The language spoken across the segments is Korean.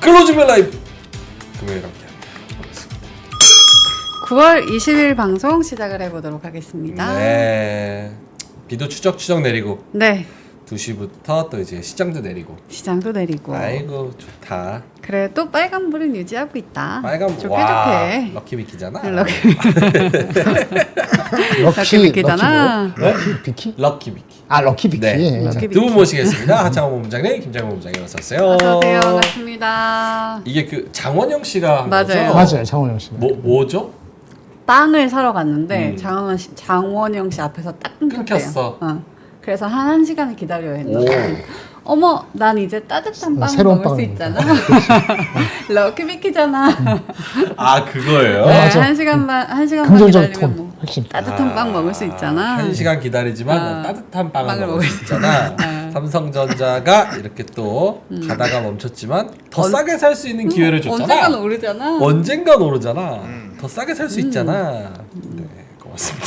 클로즈맨 라이브 금요일 함께합니다. 9월 20일 방송 시작을 해보도록 하겠습니다. 네. 비도 추적 내리고 네. 2시부터 또 이제 시장도 내리고. 시장도 내리고. 아이고 좋다. 그래 또 빨간불은 유지하고 있다. 빨간 좋게 와, 좋게. 럭키비키잖아. 럭키비키잖아. 럭키 비키? 럭키비키. 아 럭키 비키. 네. 럭키비키. 두 분 모시겠습니다. 하창호 본부장님, 김장호 본부장님 어서 오세요. 어서오세요. 반갑습니다. 이게 그 장원영 씨가 한 맞아요. 거죠? 맞아요, 장원영 씨. 뭐죠? 빵을 사러 갔는데 음. 장원영 씨 앞에서 딱 끊겼대요. 끊겼어. 그래서 한 1시간을 기다려야 했나 오. 봐. 어머, 난 이제 따뜻한 빵 새로운 먹을 수 빵이니까. 있잖아. 럭키비키잖아. 아 그거예요? 네, 맞아. 한 시간만 긍정적 기다리면 톤. 뭐 핵심. 따뜻한 빵 먹을 수 있잖아. 1시간 기다리지만 따뜻한 빵을 먹을 수 있잖아. 삼성전자가 이렇게 또 가다가 멈췄지만 더 싸게 살 수 있는 기회를 줬잖아. 언젠간 오르잖아. 언젠간 오르잖아. 더 싸게 살 수 있잖아. 네, 고맙습니다.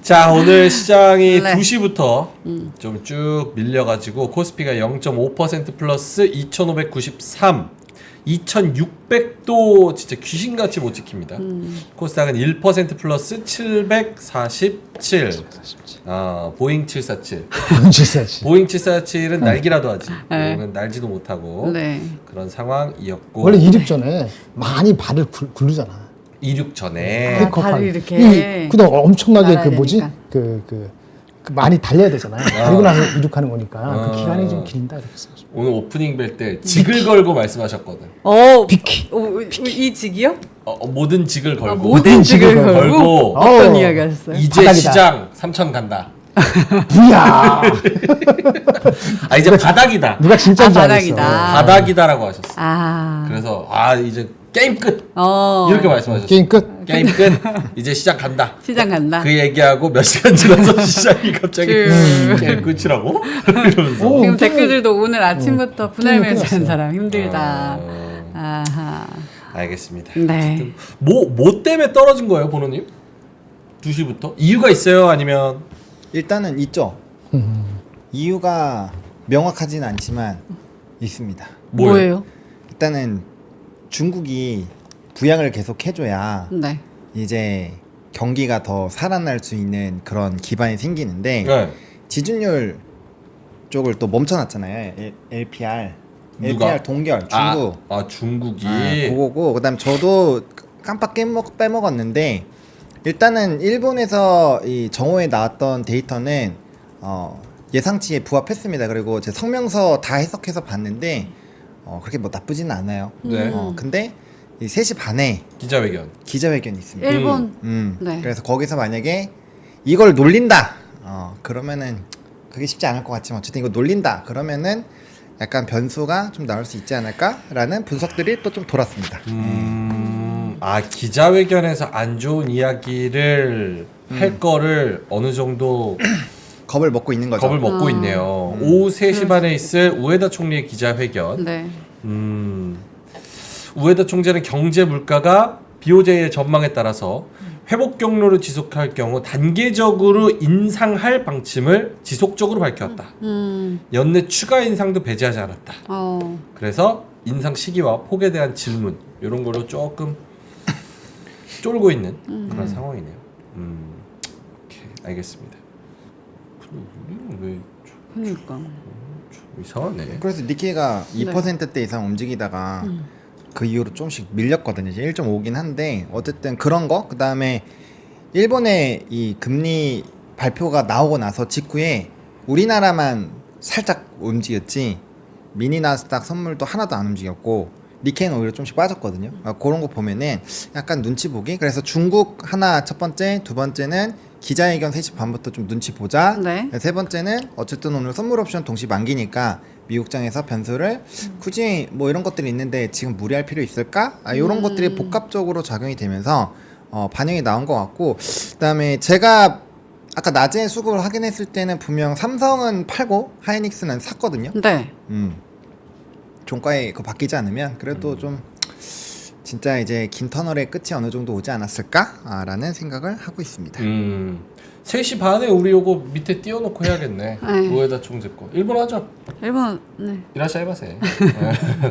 자, 오늘 시장이 네. 2시부터 좀 쭉 밀려가지고 코스피가 0.5% 플러스 2,593, 2,600도 진짜 귀신같이 못 지킵니다. 코스닥은 1% 플러스 747. 보잉 747. 진짜지. 보잉 747은 날기라도 하지. 네. 이거는 날지도 못하고 네. 그런 상황이었고. 원래 이륙 전에 많이 발을 굴르잖아. 이륙 전에 아, 발을 이렇게 그다음 엄청나게 날아야 그 뭐지? 되니까. 그 많이 달려야 되잖아요. 그리고 나서 이륙하는 거니까 그 기간이 좀 길다 이렇게 생각해요. 오늘 오프닝 뵐 때 직을 걸고 말씀하셨거든. 비키. 이 직이요? 모든 직을 걸고 모든 직을 직을 걸고 걸고. 어떤 어. 이야기 하셨어요? 이제 바닥이다. 시장 3천 간다. 뭐야? 아 이제 바닥이다. 누가 진짜인지 바닥이다. 알겠어. 바닥이다라고 하셨어. 아. 그래서 이제 게임 끝 어. 이렇게 말씀하셨어. 게임 끝. 게임 끝. 이제 시장 간다. 시장 간다. 그 얘기하고 몇 시간 지나서 시장이 갑자기 게임 끝이라고 이러면서. 오. 지금 게임을- 댓글들도 오늘 아침부터 분할 게임을 매수한 끝났어요. 사람 힘들다. 어, 아하. 알겠습니다. 네. 뭐 때문에 떨어진 거예요, 보노님? 2시부터? 이유가 있어요? 아니면 일단은 있죠. 이유가 명확하진 않지만 있습니다. 뭐예요? 일단은 중국이 부양을 계속 해줘야 네. 이제 경기가 더 살아날 수 있는 그런 기반이 생기는데 네. 지준율 쪽을 또 멈춰놨잖아요. LPR. 누가? LPR 동결 중국. 중국이 그거고 그다음 저도 깜빡 빼먹었는데 일단은 일본에서 이 정오에 나왔던 데이터는 예상치에 부합했습니다. 그리고 제 성명서 다 해석해서 봤는데 그렇게 뭐 나쁘지는 않아요. 네. 근데 이 3시 반에 기자회견. 기자회견이 있습니다. 일본. 네. 네. 그래서 거기서 만약에 이걸 놀린다. 그러면은 그게 쉽지 않을 것 같지만 어쨌든 이거 놀린다. 그러면은 약간 변수가 좀 나올 수 있지 않을까라는 분석들이 또 좀 돌았습니다. 기자회견에서 안 좋은 이야기를 할 거를 어느 정도 겁을 먹고 있는 거죠. 겁을 먹고 있네요. 오후 3시 반에 있을 우에다 총리의 기자회견. 네. 우에다 총재는 경제 물가가 BOJ의 전망에 따라서 회복 경로를 지속할 경우 단계적으로 인상할 방침을 지속적으로 밝혀왔다. 연내 추가 인상도 배제하지 않았다. 그래서 인상 시기와 폭에 대한 질문 이런 거로 조금 쫄고 있는 그런 상황이네요. 오케이, 알겠습니다. 왜 그러니까. 좀 이상하네. 그래서 니케이가 2%대 이상 움직이다가 그 이후로 좀씩 밀렸거든요. 이제 1.5긴 한데 어쨌든 그런 거 그다음에 일본의 이 금리 발표가 나오고 나서 직후에 우리나라만 살짝 움직였지 미니 나스닥 선물도 하나도 안 움직였고 니케이는 오히려 좀씩 빠졌거든요. 그런 거 보면은 약간 눈치 보기. 그래서 중국 하나 첫 번째, 두 번째는 기자회견 3시 반부터 좀 눈치 보자. 네. 세 번째는 어쨌든 오늘 선물 옵션 동시 만기니까 미국장에서 변수를 굳이 뭐 이런 것들이 있는데 지금 무리할 필요 있을까? 이런 것들이 복합적으로 작용이 되면서 반영이 나온 것 같고 그다음에 제가 아까 낮에 수급을 확인했을 때는 분명 삼성은 팔고 하이닉스는 샀거든요. 네. 종가에 그거 바뀌지 않으면 그래도 좀 진짜 이제 긴 터널의 끝이 어느 정도 오지 않았을까라는 생각을 하고 있습니다. 3시 반에 우리 요거 밑에 띄워놓고 해야겠네. 네. 우에다 총재 거. 일본 하죠. 일본 네. 이라샤이마세.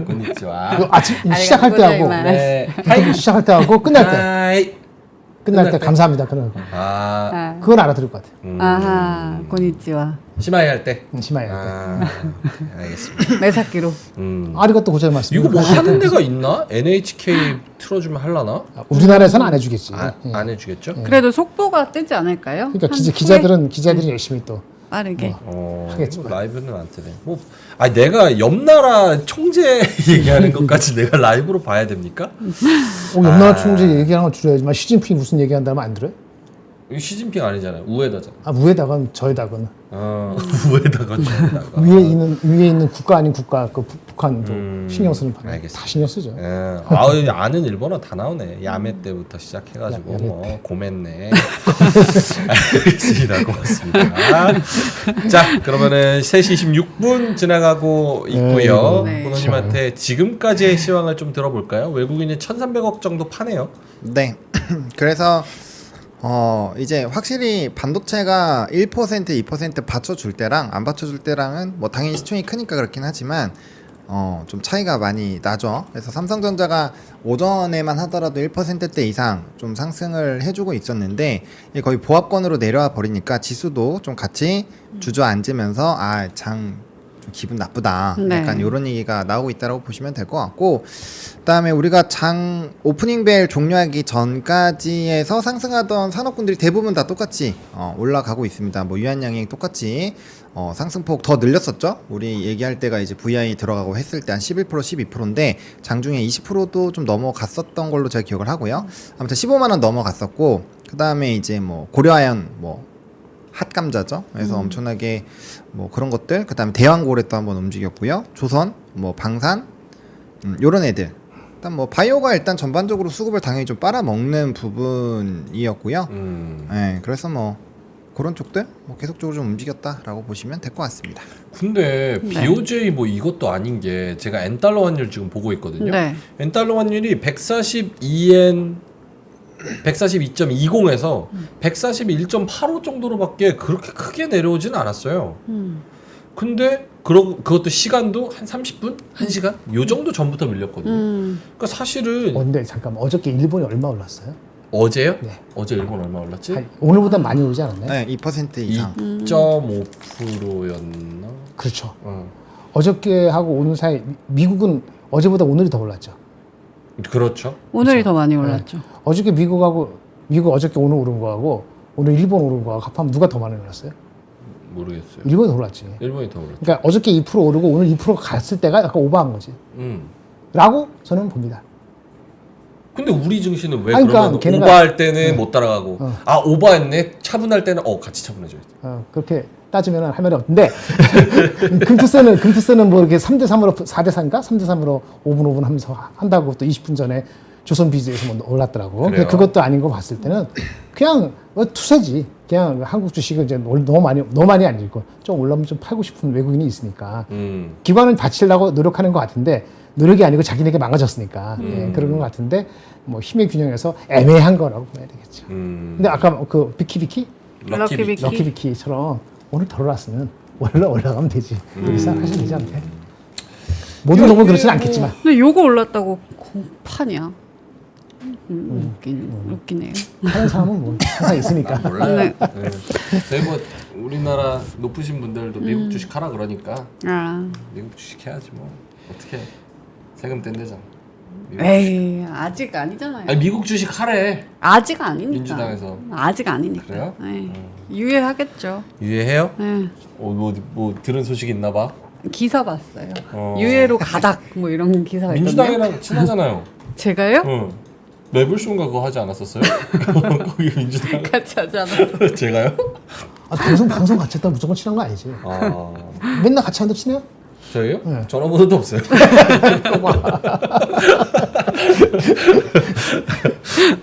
konnichiwa. 그 아침 시작할 때 하고 네. 하이고 시작할 때 하고 끝날 때 하이. 끝날 때 끝날 때? 감사합니다. 그런 아. 아. 그건 알아들을 것 같아요. 아하 고니치와 시마이 할 때. 심하게 할 때. 아. 알겠습니다. 매사키로 아리가또 고자이마스. 이거 뭐 하는 데가 있나? NHK 틀어주면 할라나? 우리나라에서는 안 해주겠지. 예. 안 해주겠죠? 그래도 속보가 뜨지 않을까요? 그러니까 한 후에 기자들이 열심히 또 빠르게 하겠지만. 라이브는 안 뜨네. 뭐, 아니 내가 옆 나라 총재 얘기하는 것까지 내가 라이브로 봐야 됩니까? 옆나라 총재 얘기하는 걸 줄여야지만 시진핑이 무슨 얘기한다면 안 들어요? 이거 시진핑 아니잖아요. 우에다잖아. 위에다가는 저에다가는 우에다가 저에다가. 위에 있는 국가 아닌 국가 그 북한도 신경 쓰는 반 알겠습니다. 다 신경 쓰죠. 아는 일본어 다 나오네. 야메 때부터 시작해가지고 야메 고멘네. 알겠습니다. 고맙습니다. 자, 그러면은 3시 26분 지나가고 있고요. 네. 문호님한테 지금까지의 시황을 좀 들어볼까요? 외국인이 1,300억 정도 파네요. 네. 그래서 이제 확실히 반도체가 1%, 2% 받쳐줄 때랑 안 받쳐줄 때랑은 뭐 당연히 시총이 크니까 그렇긴 하지만 좀 차이가 많이 나죠. 그래서 삼성전자가 오전에만 하더라도 1%대 이상 좀 상승을 해주고 있었는데 이게 거의 보합권으로 내려와 버리니까 지수도 좀 같이 주저앉으면서 좀 기분 나쁘다. 네. 약간 이런 얘기가 나오고 있다고 보시면 될 것 같고, 그다음에 우리가 장 오프닝 벨 종료하기 전까지에서 상승하던 산업군들이 대부분 다 똑같이 올라가고 있습니다. 뭐 유한양행 똑같이 상승폭 더 늘렸었죠. 우리 얘기할 때가 이제 VI 들어가고 했을 때 한 11% 12%인데 장중에 20%도 좀 넘어갔었던 걸로 제가 기억을 하고요. 아무튼 15만 원 넘어갔었고, 그다음에 이제 뭐 고려아연 뭐 핫감자죠. 그래서 엄청나게 뭐 그런 것들, 그다음에 대왕고래 또 한번 움직였고요. 조선, 뭐 방산, 요런 애들. 일단 뭐 바이오가 일단 전반적으로 수급을 당연히 좀 빨아먹는 부분이었고요. 네, 그래서 뭐 그런 쪽들 뭐 계속적으로 좀 움직였다라고 보시면 될 것 같습니다. 근데 BOJ 뭐 이것도 아닌 게 제가 엔달러 환율 지금 보고 있거든요. 네. 엔달러 환율이 142엔 142.20에서 141.85 정도로밖에 그렇게 크게 내려오진 않았어요. 근데 그것도 시간도 한 30분? 1시간? 요 정도 전부터 밀렸거든요. 그러니까 사실은 근데 잠깐만 어저께 일본이 얼마 올랐어요? 어제요? 네. 어제 일본 얼마 올랐지? 오늘보다 많이 오르지 않았나요? 네, 2% 이상. 2.5%였나? 그렇죠. 어저께 하고 오늘 사이 미국은 어제보다 오늘이 더 올랐죠. 그렇죠. 오늘이 더 많이 올랐죠. 어저께 미국 어저께 오늘 오른 거하고 오늘 일본 오른 거하고 합하면 누가 더 많이 올랐어요? 모르겠어요. 일본이 더 올랐지. 일본이 더 올랐죠. 그러니까 어저께 2% 오르고 오늘 2% 갔을 때가 약간 오버한 거지. 음. 라고 저는 봅니다. 근데 우리 증시는 왜 아니, 그러면 그러니까 걔네가- 오버할 때는 못 따라가고 오버했네 차분할 때는 같이 차분해줘야 돼. 그렇게 따지면 할 말이 없는데 금투세는 뭐 이렇게 3대3으로 4대3인가 3대3으로 5분 하면서 한다고 또 20분 전에 조선 비즈에서 뭐 올랐더라고. 그래요? 그것도 아닌 거 봤을 때는 그냥 투세지. 그냥 한국 주식을 이제 너무 많이 안 읽고 좀 올라오면 좀 팔고 싶은 외국인이 있으니까 기관은 받치려고 노력하는 것 같은데 노력이 아니고 자기네게 망가졌으니까 그런 것 같은데 뭐 힘의 균형에서 애매한 거라고 봐야 되겠죠. 근데 아까 그 비키비키 럭키비키. 럭키비키처럼 오늘 덜 올랐으면 원래 올라가면 되지. 그렇게 생각하시면 되지 않나요? 모든 종목은 그렇지는 않겠지만. 근데 요거 올랐다고 공파냐? 웃기네요. 하는 사람은 뭐 항상 있으니까. 몰라요. 네. 네. 저희 뭐 우리나라 높으신 분들도 미국 주식 하라 그러니까 미국 주식 해야지 뭐 어떻게 해. 세금 뗀대잖아. 에이 아직 아니잖아요. 아니 미국 주식 하래. 아직 아니니까. 민주당에서. 아직 아니니까. 그래요? 네. 유예하겠죠. 유예해요? 네. 뭐 들은 소식 있나 봐. 기사 봤어요. 유예로 가닥 뭐 이런 기사가 있던데요. 민주당이랑 친하잖아요. 제가요? 응. 매불쇼인가 그거 하지 않았었어요? 거기 민주당. 같이 하지 않았어요. 제가요? 방송 같이 했다 무조건 친한 거 아니지. 맨날 같이 한다 친해요? 저희요? 네. 전화번호도 없어요.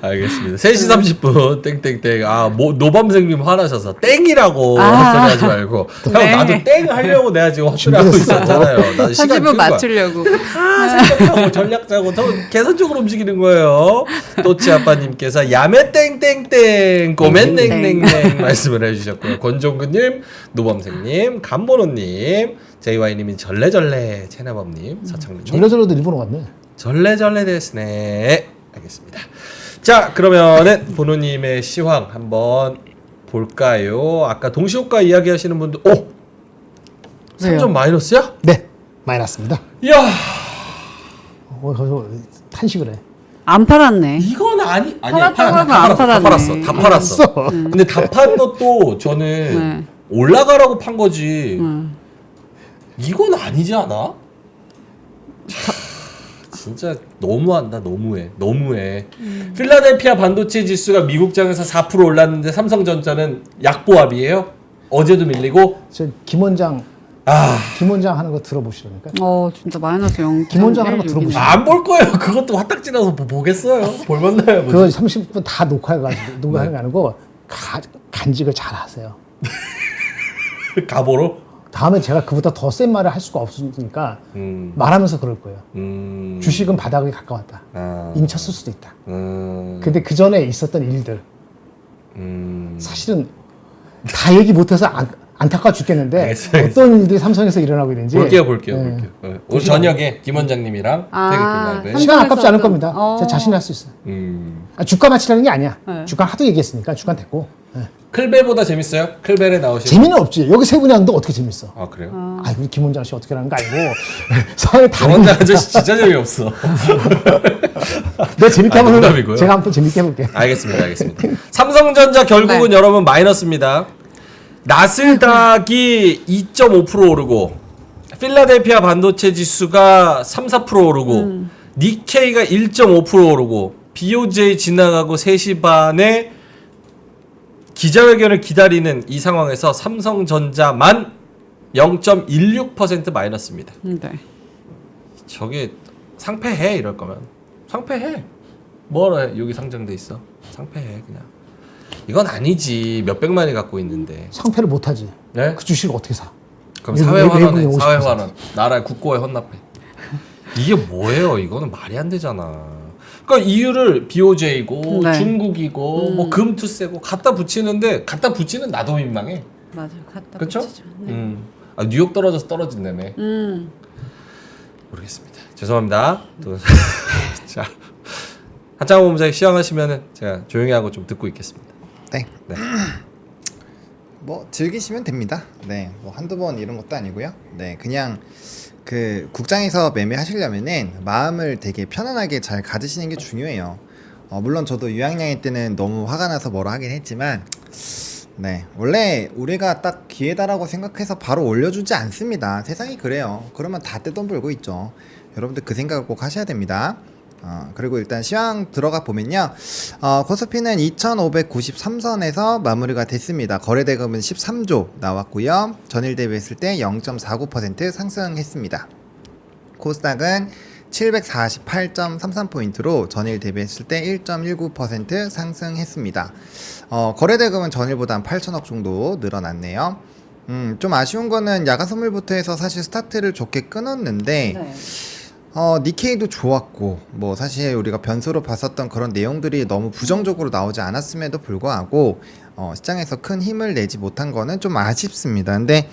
알겠습니다. 3시 30분 땡땡땡. 노밤생님 화나셔서 땡이라고 헛소리 하지 말고. 형 네. 나도 땡 하려고 내가 지금 헛소리 하고 있었잖아요. 나도 시간 30분 끈 거야. 맞추려고. 다 생각하고 전략 짜고 더 계산적으로 움직이는 거예요. 또치 아빠님께서 야매 땡땡땡 고멘 땡땡땡 말씀을 해주셨고요. 권종근님, 노범생님, 감모노님, JY님이 절레절레, 채나범님, 사창님. 절레절레도 일본어 같네. 절레절레 데스네. 알겠습니다. 자, 그러면은 보노님의 시황 한번 볼까요? 아까 동시호가 이야기하시는 분들, 3점 마이너스야? 네, 마이너스입니다. 이야, 거기서 탄식을 해. 안 팔았네. 이건 아니야. 팔았다고 하면 안 팔았네. 다 팔았어. 근데 다 판 것도 저는 네. 올라가라고 판 거지. 이건 아니지 않아? 진짜 너무한다. 너무해. 필라델피아 반도체 지수가 미국장에서 4% 올랐는데 삼성전자는 약보합이에요? 어제도 밀리고? 저 김 원장 하는 거 들어보시라니까. 진짜 마이너스 0. 김 원장 하는 거 들어보시죠. 안 볼 거예요. 그것도 화딱지나서 보겠어요. 볼만나요. 그거 30분 다 녹화해가지고 녹화하는 게 아니고 간직을 잘 하세요. 가보로? 다음에 제가 그보다 더 센 말을 할 수가 없으니까 말하면서 그럴 거예요. 주식은 바닥에 가까웠다. 인쳤을 수도 있다. 근데 그 전에 있었던 일들 사실은 다 얘기 못해서 안타까워 죽겠는데 알겠어요. 어떤 일들이 삼성에서 일어나고 있는지 볼게요. 오늘 저녁에 김 원장님이랑 태극기 라이브. 시간 아깝지 않을 겁니다. 어. 제가 자신이 할 수 있어요. 주가 맞추라는 게 아니야. 네. 주가 하도 얘기했으니까 주가 됐고. 네. 클벨보다 재밌어요? 클벨에 나오시는 재미는 없지. 여기 세 분이 하는데 어떻게 재밌어? 아 그래요? 우리 김원장 씨 어떻게 하는 거 아니고 사회 김 다른 원장 아저씨 진짜 재미없어. 내가 재밌게 하면 농담이고요. 제가 한번 재밌게 해볼게. 알겠습니다. 삼성전자 결국은 네. 여러분 마이너스입니다. 나스닥이 2.5% 오르고 필라델피아 반도체 지수가 3-4% 오르고 니케이가 1.5% 오르고 BOJ 지나가고 3시 반에 기자회견을 기다리는 이 상황에서 삼성전자만 0.16% 마이너스입니다. 네. 저게 상패해 이럴 거면 상패해. 뭐라 해? 여기 상장돼 있어. 상패해 그냥. 이건 아니지. 몇백만이 갖고 있는데. 상패를 못하지. 네? 그 주식을 어떻게 사? 그럼 외국- 사회환원해. 외국인 50%. 사회환원. 나라의 국고에 헌납해. 이게 뭐예요? 이거는 말이 안 되잖아. 그러니까 이유를 BOJ고 네. 중국이고 뭐 금투세고 갖다 붙이는데 갖다 붙이는 나도 민망해. 맞아. 갖다 그렇죠? 붙이죠. 네. 뉴욕 떨어져서 떨어진다며. 모르겠습니다. 죄송합니다. 또 자. 한창호 본부장님 시황하시면은 제가 조용히 하고 좀 듣고 있겠습니다. 네. 네. 뭐 즐기시면 됩니다. 네, 뭐 한두 번 이런 것도 아니고요. 네, 그냥 그 국장에서 매매하시려면은 마음을 되게 편안하게 잘 가지시는 게 중요해요. 물론 저도 유학여행 때는 너무 화가 나서 뭐라 하긴 했지만, 네, 원래 우리가 딱 기회다라고 생각해서 바로 올려주지 않습니다. 세상이 그래요. 그러면 다 떼돈 벌고 있죠. 여러분들 그 생각을 꼭 하셔야 됩니다. 그리고 일단 시황 들어가 보면요. 코스피는 2593선에서 마무리가 됐습니다. 거래대금은 13조 나왔고요. 전일 대비했을 때 0.49% 상승했습니다. 코스닥은 748.33포인트로 전일 대비했을 때 1.19% 상승했습니다. 거래대금은 전일보다 한 8천억 정도 늘어났네요. 좀 아쉬운 거는 야간 선물부터 해서 사실 스타트를 좋게 끊었는데 네. 니케이도 좋았고 뭐 사실 우리가 변수로 봤었던 그런 내용들이 너무 부정적으로 나오지 않았음에도 불구하고 시장에서 큰 힘을 내지 못한 거는 좀 아쉽습니다. 근데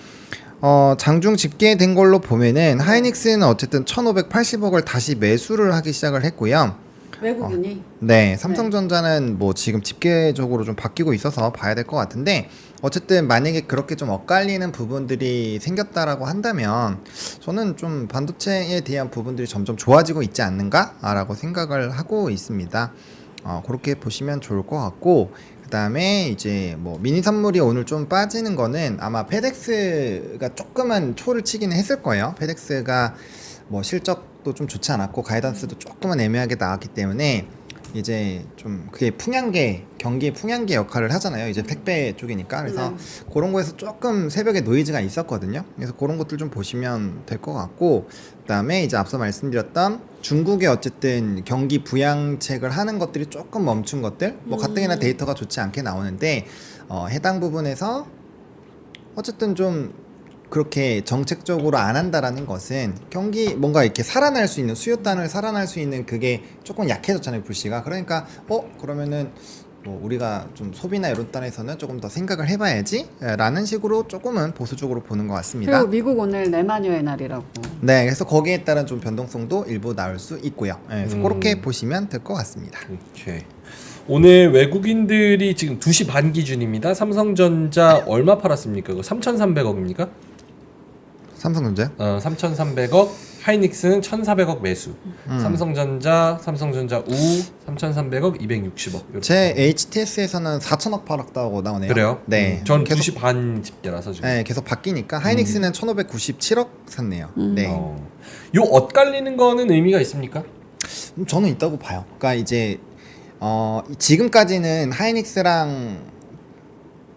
장중 집계된 걸로 보면은 하이닉스는 어쨌든 1,580억을 다시 매수를 하기 시작을 했고요. 외국인이 네, 삼성전자는 뭐 지금 집계적으로 좀 바뀌고 있어서 봐야 될 것 같은데 어쨌든 만약에 그렇게 좀 엇갈리는 부분들이 생겼다라고 한다면 저는 좀 반도체에 대한 부분들이 점점 좋아지고 있지 않는가라고 생각을 하고 있습니다. 그렇게 보시면 좋을 것 같고 그 다음에 이제 뭐 미니 선물이 오늘 좀 빠지는 거는 아마 페덱스가 조금은 초를 치기는 했을 거예요. 페덱스가 뭐 실적도 좀 좋지 않았고 가이던스도 조금은 애매하게 나왔기 때문에 이제 좀 그게 풍량계 경기 풍량계 역할을 하잖아요. 이제 택배 쪽이니까 그래서 그런 거에서 조금 새벽에 노이즈가 있었거든요. 그래서 그런 것들 좀 보시면 될 것 같고 그다음에 이제 앞서 말씀드렸던 중국의 어쨌든 경기 부양책을 하는 것들이 조금 멈춘 것들 뭐 가뜩이나 데이터가 좋지 않게 나오는데 해당 부분에서 어쨌든 좀 그렇게 정책적으로 안 한다라는 것은 경기 뭔가 이렇게 살아날 수 있는 수요단을 살아날 수 있는 그게 조금 약해졌잖아요 불씨가. 그러니까 그러면은 뭐 우리가 좀 소비나 이런 단에서는 조금 더 생각을 해봐야지 라는 식으로 조금은 보수적으로 보는 것 같습니다. 그리고 미국 오늘 내마녀의 날이라고. 네, 그래서 거기에 따른 좀 변동성도 일부 나올 수 있고요. 네, 그래서 그렇게 보시면 될 것 같습니다. 오케이. 오늘 외국인들이 지금 2시 반 기준입니다. 삼성전자 얼마 팔았습니까? 3,300억입니까? 삼성전자요? 3,300억, 하이닉스는 1,400억 매수. 삼성전자 우 3,300억, 260억. 제 HTS에서는 4천억 팔았다고 나오네요. 그래요? 네. 전 계속 2시 반 집계라서 지금. 네, 계속 바뀌니까 하이닉스는 1,597억 샀네요. 네. 요 엇갈리는 거는 의미가 있습니까? 저는 있다고 봐요. 그러니까 이제 지금까지는 하이닉스랑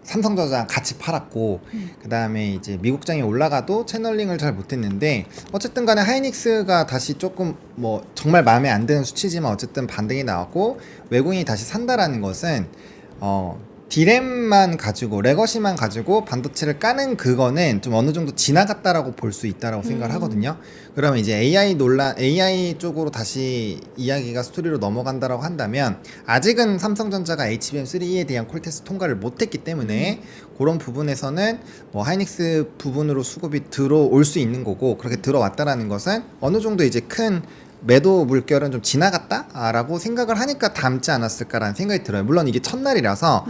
삼성전자랑 같이 팔았고 그 다음에 이제 미국장이 올라가도 채널링을 잘 못했는데 어쨌든 간에 하이닉스가 다시 조금 뭐 정말 마음에 안 드는 수치지만 어쨌든 반등이 나왔고 외국인이 다시 산다라는 것은 디램만 가지고 레거시만 가지고 반도체를 까는 그거는 좀 어느 정도 지나갔다라고 볼 수 있다라고 생각을 하거든요. 그러면 이제 AI 쪽으로 다시 이야기가 스토리로 넘어간다라고 한다면 아직은 삼성전자가 HBM3E에 대한 콜테스트 통과를 못했기 때문에 그런 부분에서는 뭐 하이닉스 부분으로 수급이 들어올 수 있는 거고 그렇게 들어왔다라는 것은 어느 정도 이제 큰 매도 물결은 좀 지나갔다라고 생각을 하니까 담지 않았을까라는 생각이 들어요. 물론 이게 첫날이라서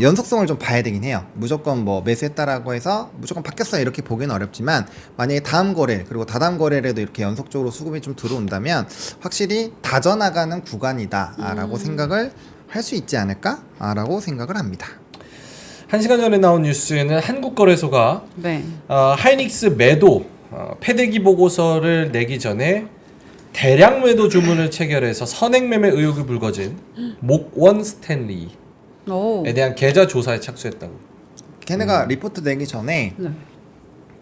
연속성을 좀 봐야 되긴 해요. 무조건 뭐 매수했다라고 해서 무조건 바뀌었어요 이렇게 보기는 어렵지만 만약에 다음 거래 그리고 다다음 거래에도 이렇게 연속적으로 수급이 좀 들어온다면 확실히 다져나가는 구간이다라고 생각을 할 수 있지 않을까라고 생각을 합니다. 1시간 전에 나온 뉴스에는 한국거래소가 네. 하이닉스 매도 패대기 보고서를 내기 전에 대량 매도 주문을 체결해서 선행 매매 의혹이 불거진 목원 스탠리에 오. 대한 계좌 조사에 착수했다고. 걔네가 리포트 내기 전에 네.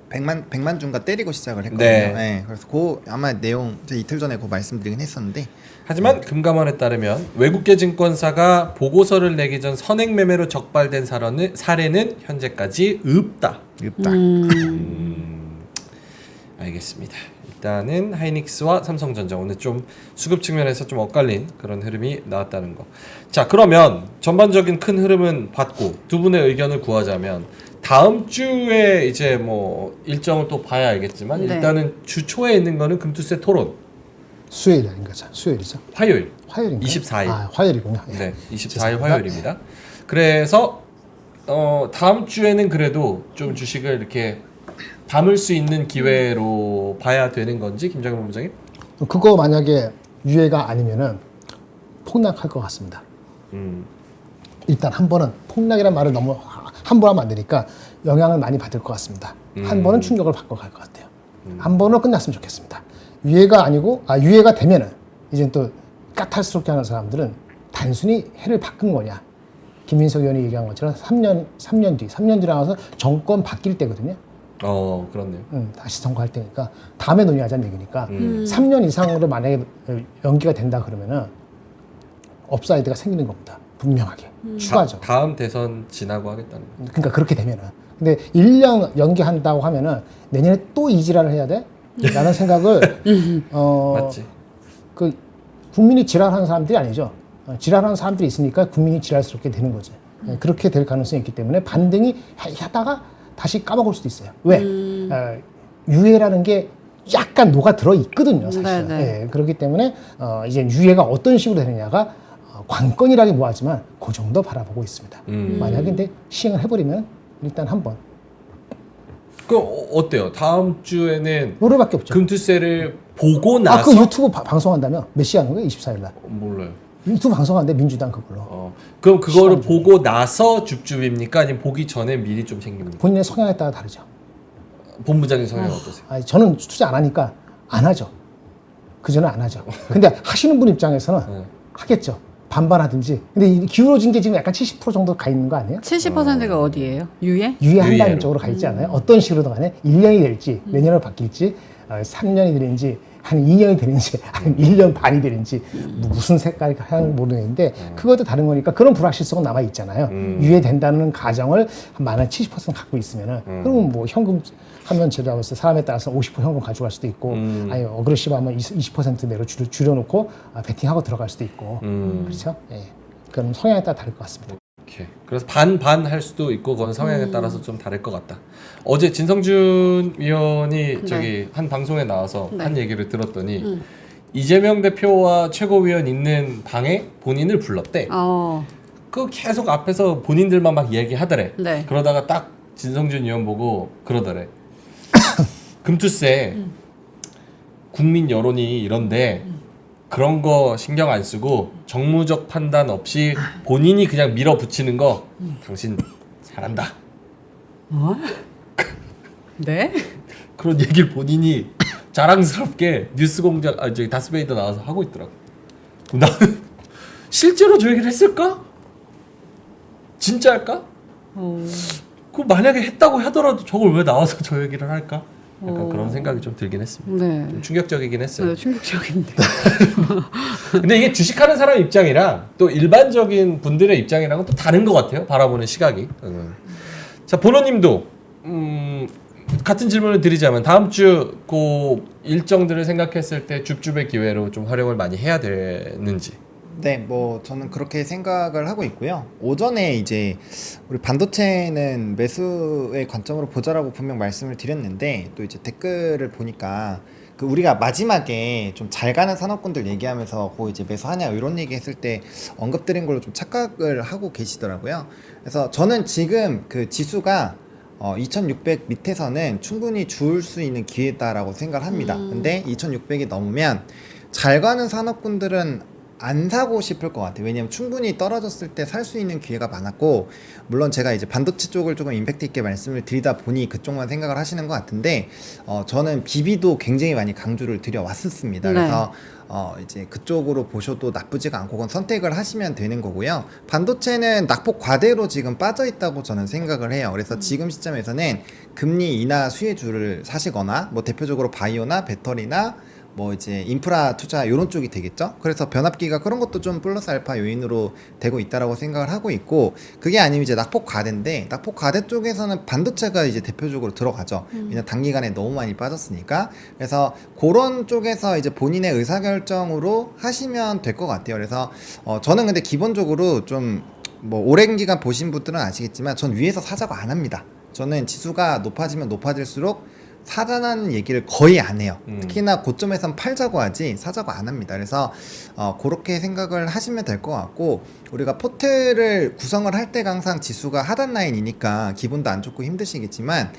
100만 주인가 때리고 시작을 했거든요. 네. 네, 그래서 아마 내용 제가 이틀 전에 말씀드리긴 했었는데 하지만 금감원에 따르면 외국계 증권사가 보고서를 내기 전 선행 매매로 적발된 사례는 현재까지 없다. 없다. 알겠습니다. 일단은 하이닉스와 삼성전자 오늘 좀 수급 측면에서 좀 엇갈린 그런 흐름이 나왔다는 거. 자, 그러면 전반적인 큰 흐름은 봤고 두 분의 의견을 구하자면 다음 주에 이제 뭐 일정을 또 봐야 알겠지만 네. 일단은 주 초에 있는 거는 금투세 토론 수요일이 아닌가? 수요일이죠. 화요일인가? 24일. 아, 화요일이군요. 네, 24일 화요일입니다. 그래서 다음 주에는 그래도 좀 주식을 이렇게 담을 수 있는 기회로 봐야 되는 건지 김정현 본부장님? 그거 만약에 유예가 아니면은 폭락할 것 같습니다. 일단 한 번은 폭락이란 말을 너무 함부로 하면 안 되니까 영향을 많이 받을 것 같습니다. 한 번은 충격을 받고 갈 것 같아요. 한 번은 끝났으면 좋겠습니다. 유예가 아니고 유예가 되면은 이제 또 까탈스럽게 하는 사람들은 단순히 해를 바꾼 거냐. 김민석 의원이 얘기한 것처럼 3년 뒤 나와서 정권 바뀔 때거든요. 그렇네요. 다시 선거할 때니까 다음에 논의하자는 얘기니까 3년 이상으로 만약에 연기가 된다 그러면은 업사이드가 생기는 겁니다. 분명하게 추가죠. 다음 대선 지나고 하겠다는 거. 그러니까 그렇게 되면은 근데 1년 연기한다고 하면은 내년에 또 이 지랄을 해야 돼? 라는 생각을 맞지. 그 국민이 지랄하는 사람들이 아니죠. 지랄하는 사람들이 있으니까 국민이 지랄스럽게 되는 거죠. 그렇게 될 가능성이 있기 때문에 반등이 하다가 다시 까먹을 수도 있어요. 왜? 유예라는 게 약간 녹아 들어 있거든요, 사실. 예, 그렇기 때문에 이제 유예가 어떤 식으로 되느냐가 관건이라기 뭐하지만 그 정도 바라보고 있습니다. 만약에 근데 시행을 해버리면 일단 한번. 그럼 어때요? 다음 주에는 노래밖에 없죠. 금투세를 보고 나서 그 유튜브 방송한다며 몇 시에 하는 거예요? 24일 날. 몰라요. 유튜브 방송하는데 민주당 그걸로. 그럼 그거를 보고 나서 줍줍입니까? 아니면 보기 전에 미리 좀 생깁니까? 본인의 성향에 따라 다르죠. 본부장님 성향 어떠세요? 저는 투자 안 하니까 안 하죠. 그전에 안 하죠. 근데 하시는 분 입장에서는 하겠죠. 반반하든지. 근데 이 기울어진 게 지금 약간 70% 정도 가 있는 거 아니에요? 70%가 어디예요? 유예? 유예한다는 유예로. 쪽으로 가 있지 않아요? 어떤 식으로든 간에 1년이 될지 내년으로 바뀔지 3년이 되는지 한 2년이 되는지 한 1년 반이 되는지 무슨 색깔이 하는 모르겠는데 그것도 다른 거니까 그런 불확실성은 남아 있잖아요. 유예된다는 가정을 한 만약 70% 갖고 있으면은 그러면 뭐 현금 하면 제가 봤을 때 사람에 따라서 50% 현금 가져갈 수도 있고 아니 어그레시브 하면 20% 내로 줄여놓고 베팅하고 들어갈 수도 있고 그렇죠? 예. 그럼 성향에 따라 다를 것 같습니다. 오케이. 그래서 반반 할 수도 있고 그건 성향에 따라서 좀 다를 것 같다. 어제 진성준 위원이 저기 한 방송에 나와서 네. 한 얘기를 들었더니 이재명 대표와 최고위원 있는 방에 본인을 불렀대. 그 계속 앞에서 본인들만 막 얘기하더래. 네. 그러다가 딱 진성준 위원 보고 그러더래. 금투세 국민 여론이 이런데 그런 거 신경 안 쓰고 정무적 판단 없이 본인이 그냥 밀어붙이는 거 당신 잘한다. 네? 그런 얘기를 본인이 자랑스럽게 뉴스공장 저기 다스베이더 나와서 하고 있더라고. 나는 실제로 저 얘기를 했을까? 진짜 할까? 그 만약에 했다고 하더라도 저걸 왜 나와서 저 얘기를 할까? 약간 그런 생각이 좀 들긴 했습니다. 네. 좀 충격적이긴 했어요. 네, 충격적인데. 근데 이게 주식하는 사람 입장이랑 또 일반적인 분들의 입장이랑은 또 다른 것 같아요. 바라보는 시각이. 자, 보노님도 같은 질문을 드리자면 다음 주 그 일정들을 생각했을 때 줍줍의 기회로 좀 활용을 많이 해야 되는지. 네, 뭐 저는 그렇게 생각을 하고 있고요. 오전에 이제 우리 반도체는 매수의 관점으로 보자라고 분명 말씀을 드렸는데 또 이제 댓글을 보니까 그 우리가 마지막에 좀 잘 가는 산업군들 얘기하면서 그 이제 매수하냐 이런 얘기했을 때 언급드린 걸로 좀 착각을 하고 계시더라고요. 그래서 저는 지금 그 지수가 2600 밑에서는 충분히 줄 수 있는 기회다라고 생각을 합니다. 근데 2600이 넘으면 잘 가는 산업군들은 안 사고 싶을 것 같아요. 왜냐면 충분히 떨어졌을 때 살 수 있는 기회가 많았고, 물론 제가 이제 반도체 쪽을 조금 임팩트 있게 말씀을 드리다 보니 그쪽만 생각을 하시는 것 같은데, 저는 BB도 굉장히 많이 강조를 드려왔었습니다. 네. 그래서 이제 그쪽으로 보셔도 나쁘지가 않고 그건 선택을 하시면 되는 거고요. 반도체는 낙폭 과대로 지금 빠져 있다고 저는 생각을 해요. 그래서 지금 시점에서는 금리 인하 수혜주를 사시거나 뭐 대표적으로 바이오나 배터리나 뭐 이제 인프라 투자 이런 쪽이 되겠죠. 그래서 변압기가 그런 것도 좀 플러스 알파 요인으로 되고 있다라고 생각을 하고 있고, 그게 아니면 이제 낙폭 과대인데 낙폭 과대 쪽에서는 반도체가 이제 대표적으로 들어가죠. 왜냐면 단기간에 너무 많이 빠졌으니까. 그래서 그런 쪽에서 이제 본인의 의사결정으로 하시면 될 것 같아요. 그래서 저는 근데 기본적으로 좀 뭐 오랜 기간 보신 분들은 아시겠지만 전 위에서 사자고 안 합니다. 저는 지수가 높아지면 높아질수록 사자는 얘기를 거의 안 해요. 특히나 고점에선 팔자고 하지 사자고 안 합니다. 그래서 그렇게 생각을 하시면 될 것 같고, 우리가 포트를 구성을 할 때가 항상 지수가 하단 라인이니까 기분도 안 좋고 힘드시겠지만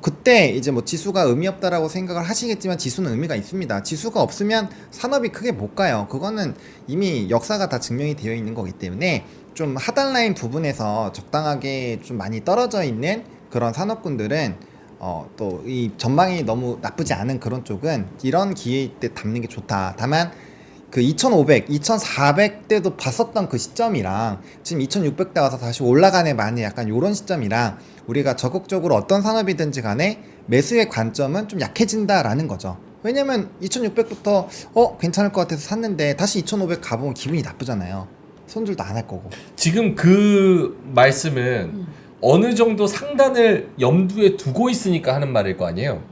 그때 이제 뭐 지수가 의미 없다라고 생각을 하시겠지만 지수는 의미가 있습니다. 지수가 없으면 산업이 크게 못 가요. 그거는 이미 역사가 다 증명이 되어 있는 거기 때문에 좀 하단 라인 부분에서 적당하게 좀 많이 떨어져 있는 그런 산업군들은 또 이 전망이 너무 나쁘지 않은 그런 쪽은 이런 기회 때 담는 게 좋다. 다만 그 2500, 2400대도 봤었던 그 시점이랑 지금 2600대 와서 다시 올라가네 마네 약간 요런 시점이랑 우리가 적극적으로 어떤 산업이든지 간에 매수의 관점은 좀 약해진다라는 거죠. 왜냐면 2600부터 괜찮을 것 같아서 샀는데 다시 2500 가보면 기분이 나쁘잖아요. 손질도 안 할 거고. 지금 그 말씀은 어느 정도 상단을 염두에 두고 있으니까 하는 말일 거 아니에요.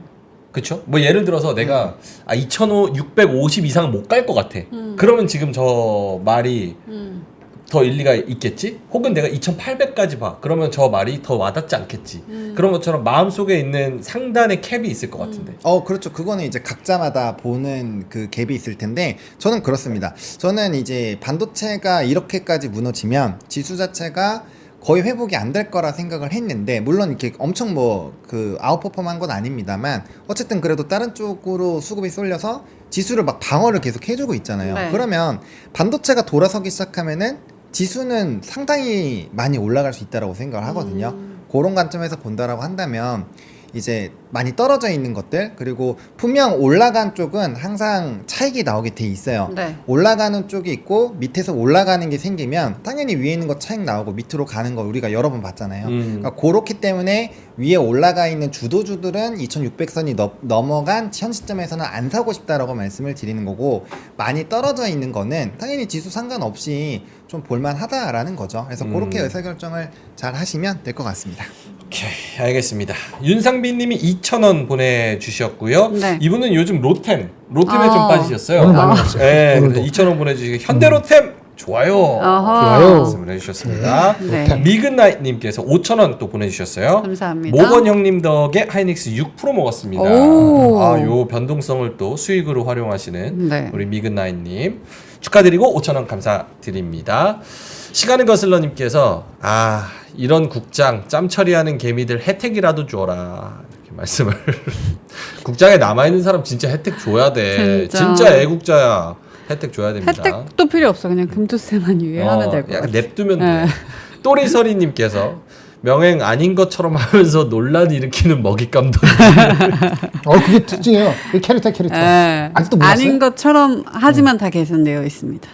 그쵸? 뭐 예를 들어서 내가 2,650 이상은 못 갈 것 같아. 그러면 지금 저 말이 더 일리가 있겠지? 혹은 내가 2,800까지 봐. 그러면 저 말이 더 와닿지 않겠지. 그런 것처럼 마음속에 있는 상단의 캡이 있을 것 같은데. 그렇죠. 그거는 이제 각자마다 보는 그 갭이 있을 텐데 저는 그렇습니다. 저는 이제 반도체가 이렇게까지 무너지면 지수 자체가 거의 회복이 안 될 거라 생각을 했는데, 물론 이렇게 엄청 뭐 그 아웃퍼폼한 건 아닙니다만 어쨌든 그래도 다른 쪽으로 수급이 쏠려서 지수를 막 방어를 계속 해주고 있잖아요. 네. 그러면 반도체가 돌아서기 시작하면은 지수는 상당히 많이 올라갈 수 있다라고 생각을 하거든요. 그런 관점에서 본다라고 한다면 이제 많이 떨어져 있는 것들, 그리고 분명 올라간 쪽은 항상 차익이 나오게 돼 있어요. 네. 올라가는 쪽이 있고 밑에서 올라가는 게 생기면 당연히 위에 있는 거 차익 나오고 밑으로 가는 거 우리가 여러 번 봤잖아요. 그러니까 그렇기 때문에 위에 올라가 있는 주도주들은 2600선이 넘어간 현 시점에서는 안 사고 싶다라고 말씀을 드리는 거고, 많이 떨어져 있는 거는 당연히 지수 상관없이 좀 볼만하다라는 거죠. 그래서 그렇게 의사결정을 잘 하시면 될 것 같습니다. 오케이, 알겠습니다. 윤상빈님이 2,000원 보내주셨고요. 네. 이분은 요즘 로템에 좀 빠지셨어요. 오늘 많이 왔어요. 네, 오늘도. 2,000원 보내주시고 현대로템 좋아요. 어허. 좋아요. 말씀을 해주셨습니다. 네. 미근나잇님께서 5,000원 또 보내주셨어요. 감사합니다. 모건 형님 덕에 하이닉스 6% 먹었습니다. 오. 요 변동성을 또 수익으로 활용하시는 네. 우리 미근나잇님 축하드리고 5,000원 감사드립니다. 시간은 거슬러님께서 이런 국장 짬 처리하는 개미들 혜택이라도 줘라 이렇게 말씀을 국장에 남아있는 사람 진짜 혜택 줘야 돼. 진짜 애국자야. 혜택 줘야 됩니다. 혜택도 필요 없어. 그냥 금투세만 유예하면 될 것 약간 같아요. 냅두면 돼. 네. 또리서리님께서 명행 아닌 것처럼 하면서 논란 일으키는 먹잇감도 그게 특징이에요. 그 캐릭터. 네. 아직도 몰랐어요? 아닌 것처럼 하지만 다 개선되어 있습니다.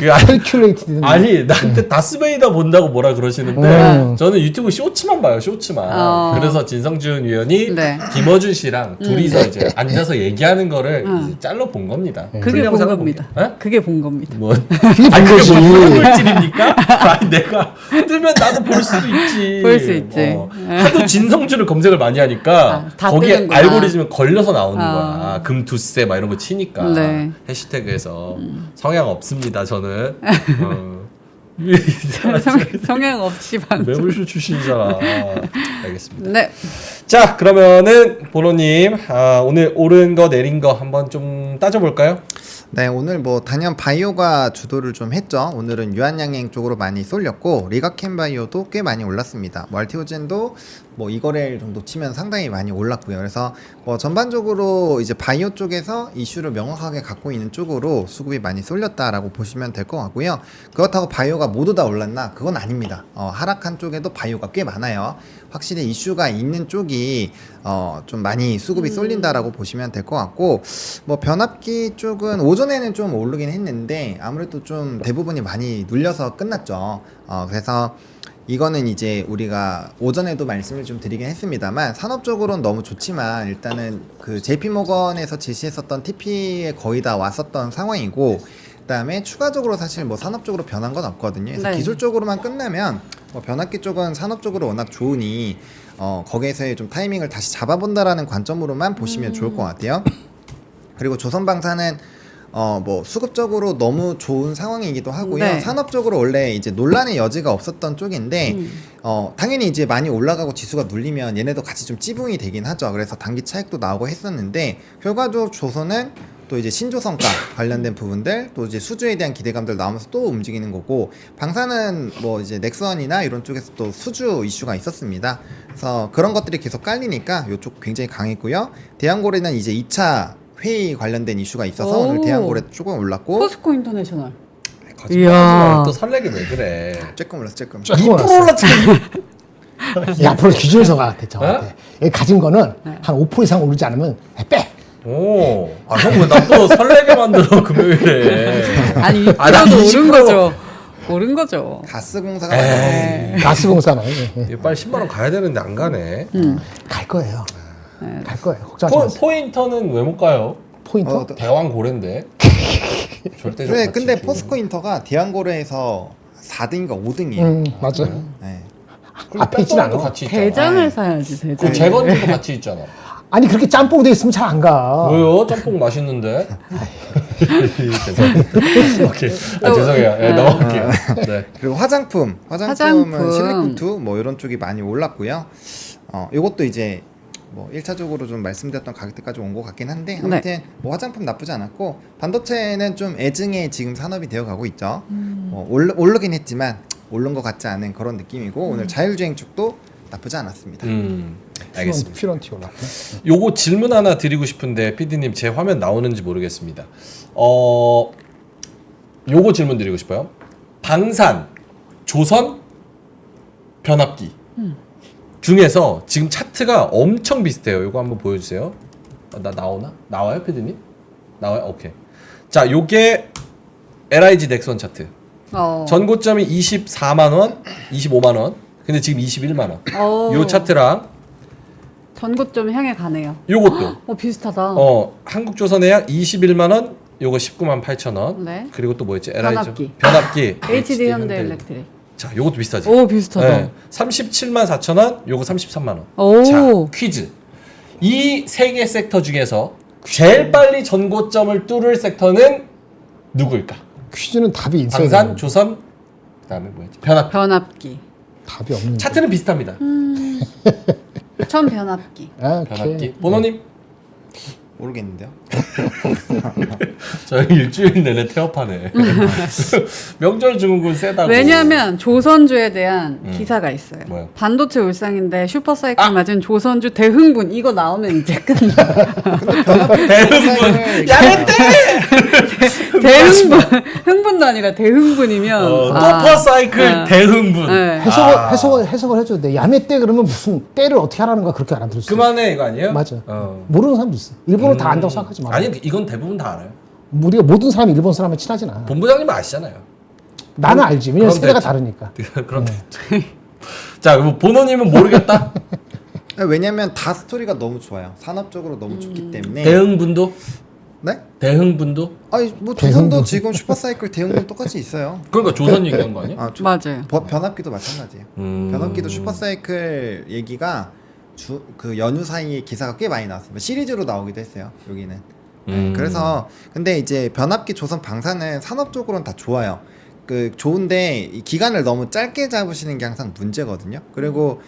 캘큘레이티드. 아니 나한테 다스베이더 본다고 뭐라 그러시는데 저는 유튜브 쇼츠만 봐요. 쇼츠만. 그래서 진성준 위원이 네. 김어준 씨랑 둘이서 이제 앉아서 얘기하는 거를 이제 잘라 본 겁니다. 그게 본 풀영상을 겁니다. 본 게- 에? 그게 본 겁니다. 뭐 그게 아니 본 그게 거지. 뭐 물질입니까? 아니 내가 뜨면 나도 볼 수도 있지. 볼 수 있지. 하도 진성준을 검색을 많이 하니까 다 거기에 뜨는구나. 알고리즘에 걸려서 나오는 거야. 금투세 막 이런 거 치니까 네. 해시태그에서 성향 없습니다. 저는 성향 없이 방송. 매물쇼 출신이잖아. 알겠습니다. 네. 자 그러면은 보노님 오늘 오른 거 내린 거 한번 좀 따져볼까요? 네, 오늘 뭐 단연 바이오가 주도를 좀 했죠. 오늘은 유한양행 쪽으로 많이 쏠렸고 리가켄 바이오도 꽤 많이 올랐습니다. 뭐 알티오젠도 뭐 이거래일 정도 치면 상당히 많이 올랐고요. 그래서 뭐 전반적으로 이제 바이오 쪽에서 이슈를 명확하게 갖고 있는 쪽으로 수급이 많이 쏠렸다라고 보시면 될 것 같고요. 그렇다고 바이오가 모두 다 올랐나? 그건 아닙니다. 하락한 쪽에도 바이오가 꽤 많아요. 확실히 이슈가 있는 쪽이 좀 많이 수급이 쏠린다라고 보시면 될 것 같고, 뭐 변압기 쪽은 오전에는 좀 오르긴 했는데 아무래도 좀 대부분이 많이 눌려서 끝났죠. 그래서 이거는 이제 우리가 오전에도 말씀을 좀 드리긴 했습니다만 산업적으로는 너무 좋지만 일단은 그 JP모건에서 제시했었던 TP에 거의 다 왔었던 상황이고, 그다음에 추가적으로 사실 뭐 산업적으로 변한 건 없거든요. 그래서 네. 기술적으로만 끝나면 뭐 변압기 쪽은 산업적으로 워낙 좋으니 거기에서의 좀 타이밍을 다시 잡아본다라는 관점으로만 보시면 좋을 것 같아요. 그리고 조선방사는 뭐 수급적으로 너무 좋은 상황이기도 하고요. 네. 산업적으로 원래 이제 논란의 여지가 없었던 쪽인데 당연히 이제 많이 올라가고 지수가 눌리면 얘네도 같이 좀 찌붕이 되긴 하죠. 그래서 단기 차익도 나오고 했었는데 결과적으로 조선은 또 이제 신조성과 관련된 부분들, 또 이제 수주에 대한 기대감들 나오면서 또 움직이는 거고, 방사는 뭐 이제 넥선이나 이런 쪽에서 또 수주 이슈가 있었습니다. 그래서 그런 것들이 계속 깔리니까 이쪽 굉장히 강했고요. 대한고래는 이제 2차 회의 관련된 이슈가 있어서 오. 오늘 대한고래 조금 올랐고, 포스코 인터내셔널. 거짓말하지 또 설레게 왜 그래? 조금 올랐어, 조금. 2% 올랐지. 앞으로 기준서가 저한테 가진 거는 한 5% 이상 오르지 않으면 빼. 형 왜 나 또 설레게 만들어 금요일에? 아니 아, 나 이표도 20% 오른 거죠. 오른 거죠. 가스공사가 많았어요. 가스공사는 빨리 10만 원 가야 되는데 안 가네. 갈 거예요. 갈 거예요. 걱정하지 마세요. 포인터는 왜 못 가요? 포인터? 대왕 고래인데. 절대적 그래, 가치. 근데 포스코 인터가 대한고래에서 4등인가 5등이에요. 맞아요. 네. 앞에 있진 않아. 같이 있잖아. 대장을 사야지 그 대장. 재건주도 같이 있잖아. 아니 그렇게 짬뽕 돼 있으면 잘 안 가. 왜요? 짬뽕 맛있는데. 죄송해요. 오케이. 죄송해요. 네, 넘어갈게요. 네. 그리고 화장품은 화장품. 실리쿠트 뭐 이런 쪽이 많이 올랐고요. 요것도 이제 뭐 1차적으로 좀 말씀드렸던 가격대까지 온 것 같긴 한데 아무튼 뭐 화장품 나쁘지 않았고, 반도체는 좀 애증의 지금 산업이 되어 가고 있죠. 오르긴 했지만 오른 것 같지 않은 그런 느낌이고, 오늘 자율주행 쪽도 나쁘지 않았습니다. 알겠습니다. 퓨런티 올랐고. 요거 질문 하나 드리고 싶은데 PD님 제 화면 나오는지 모르겠습니다. 요거 질문 드리고 싶어요. 방산, 조선, 변압기. 중에서 지금 차트가 엄청 비슷해요. 이거 한번 보여주세요. 나 나오나? 나와요, 피디님? 나와요? 오케이. 자, 요게 LIG 넥선 차트. 전고점이 24만 원, 25만 원. 근데 지금 21만 원. 요 차트랑 전고점 향해 가네요. 요것도 비슷하다. 한국조선해양 21만 원, 요거 19만 8천 원. 네. 그리고 또 뭐였지? 변압기. HD 현대 일렉트릭. 자, 요것도 비슷하지? 비슷하다. 네. 37만 4천 원, 요거 33만 원. 오. 자, 퀴즈. 이 세 개 섹터 중에서 제일 빨리 전고점을 뚫을 섹터는 누구일까? 퀴즈는 답이 있어야 방산, 되는 조선, 그다음에 뭐였지? 변압기. 변압기. 답이 없는 차트는 비슷합니다. 전 변압기. 변압기. 보노님? 모르겠는데요. 저희 일주일 내내 태업하네. 명절 증후군 세다고. 왜냐하면 조선주에 대한 기사가 있어요. 뭐요? 반도체 울상인데 슈퍼사이클 맞은 조선주 대흥분 이거 나오면 이제 끝나. 대흥분. 야랬대. 대흥분 흥분도 아니라 대흥분이면 토퍼사이클 대흥분. 네. 해석을 해줘도 돼. 야매 때 그러면 무슨 때를 어떻게 하라는 거야 그렇게 알아들을 수 있어. 그만해 이거 아니에요? 맞아. 모르는 사람도 있어. 일본어 다 안다고 생각하지 마. 아니 이건 대부분 다 알아요. 우리가 모든 사람이 일본 사람을 친하진 않아. 본부장님 아시잖아요. 나는 알지. 왜냐면 그럼 세대가 됐지. 다르니까. 그럼 자, 보노님은 모르겠다. 왜냐면 다 스토리가 너무 좋아요. 산업적으로 너무 좋기 때문에. 대흥분도? 네? 대흥분도? 아니 뭐 조선도 지금 슈퍼사이클 대응분 똑같이 있어요. 그러니까 조선 얘기한 거 아니야? 맞아요. 변압기도 마찬가지예요. 변압기도 슈퍼사이클 얘기가 그 연휴 사이에 기사가 꽤 많이 나왔어요. 시리즈로 나오기도 했어요. 여기는. 네, 그래서 근데 이제 변압기, 조선, 방산은 산업적으로는 다 좋아요. 그 좋은데 이 기간을 너무 짧게 잡으시는 게 항상 문제거든요. 그리고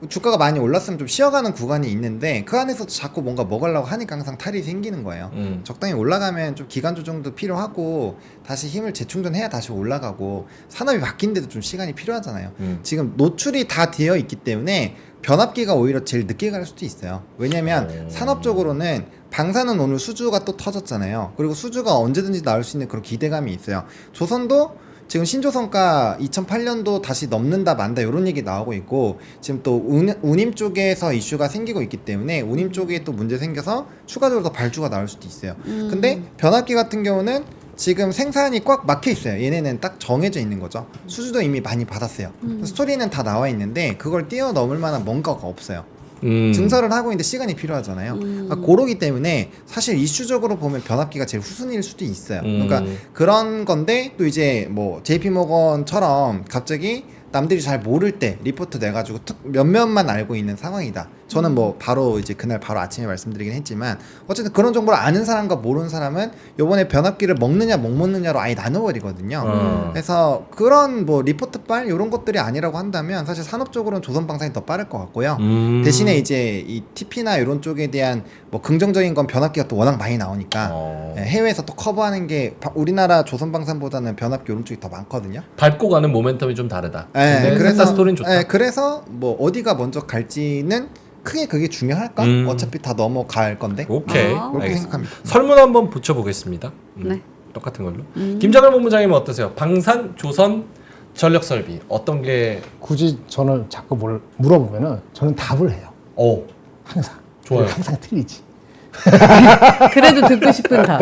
주가가 많이 올랐으면 좀 쉬어가는 구간이 있는데 그 안에서도 자꾸 뭔가 먹으려고 하니까 항상 탈이 생기는 거예요. 적당히 올라가면 좀 기간 조정도 필요하고 다시 힘을 재충전해야 다시 올라가고 산업이 바뀐데도 좀 시간이 필요하잖아요. 지금 노출이 다 되어 있기 때문에 변압기가 오히려 제일 늦게 갈 수도 있어요. 왜냐면 산업적으로는 방산은 오늘 수주가 또 터졌잖아요. 그리고 수주가 언제든지 나올 수 있는 그런 기대감이 있어요. 조선도 지금 신조선가 2008년도 다시 넘는다 만다 이런 얘기 나오고 있고 지금 또 운임 쪽에서 이슈가 생기고 있기 때문에 운임 쪽에 또 문제 생겨서 추가적으로 더 발주가 나올 수도 있어요. 근데 변압기 같은 경우는 지금 생산이 꽉 막혀 있어요. 얘네는 딱 정해져 있는 거죠. 수주도 이미 많이 받았어요. 스토리는 다 나와 있는데 그걸 뛰어넘을 만한 뭔가가 없어요. 증설을 하고 있는데 시간이 필요하잖아요. 그러니까 그러기 때문에 사실 이슈적으로 보면 변압기가 제일 후순위일 수도 있어요. 그러니까 그런 건데 또 이제 뭐 JP모건처럼 갑자기 남들이 잘 모를 때 리포트 내가지고 몇몇만 알고 있는 상황이다. 저는 뭐 바로 이제 그날 바로 아침에 말씀드리긴 했지만 어쨌든 그런 정보를 아는 사람과 모르는 사람은 요번에 변압기를 먹느냐 못 먹느냐로 아예 나눠버리거든요. 그래서 그런 뭐 리포트빨 이런 것들이 아니라고 한다면 사실 산업적으로는 조선방산이 더 빠를 것 같고요. 대신에 이제 이 TP나 이런 쪽에 대한 뭐 긍정적인 건 변압기가 또 워낙 많이 나오니까 해외에서 또 커버하는 게 우리나라 조선방산보다는 변압기 이런 쪽이 더 많거든요. 밟고 가는 모멘텀이 좀 다르다. 네, 그래서 스토리는 좋다. 네, 그래서 뭐 어디가 먼저 갈지는 크게 그게 중요할까? 어차피 다 넘어갈 건데. 오케이. 그렇게 알겠습니다. 생각합니다. 설문 한번 붙여보겠습니다. 네. 똑같은 걸로. 김정일 본부장님은 어떠세요? 방산, 조선, 전력설비 어떤 게 굳이 저는 자꾸 뭘 물어보면은 저는 답을 해요. 항상. 좋아요. 항상 틀리지. 그래도 듣고 싶은 답.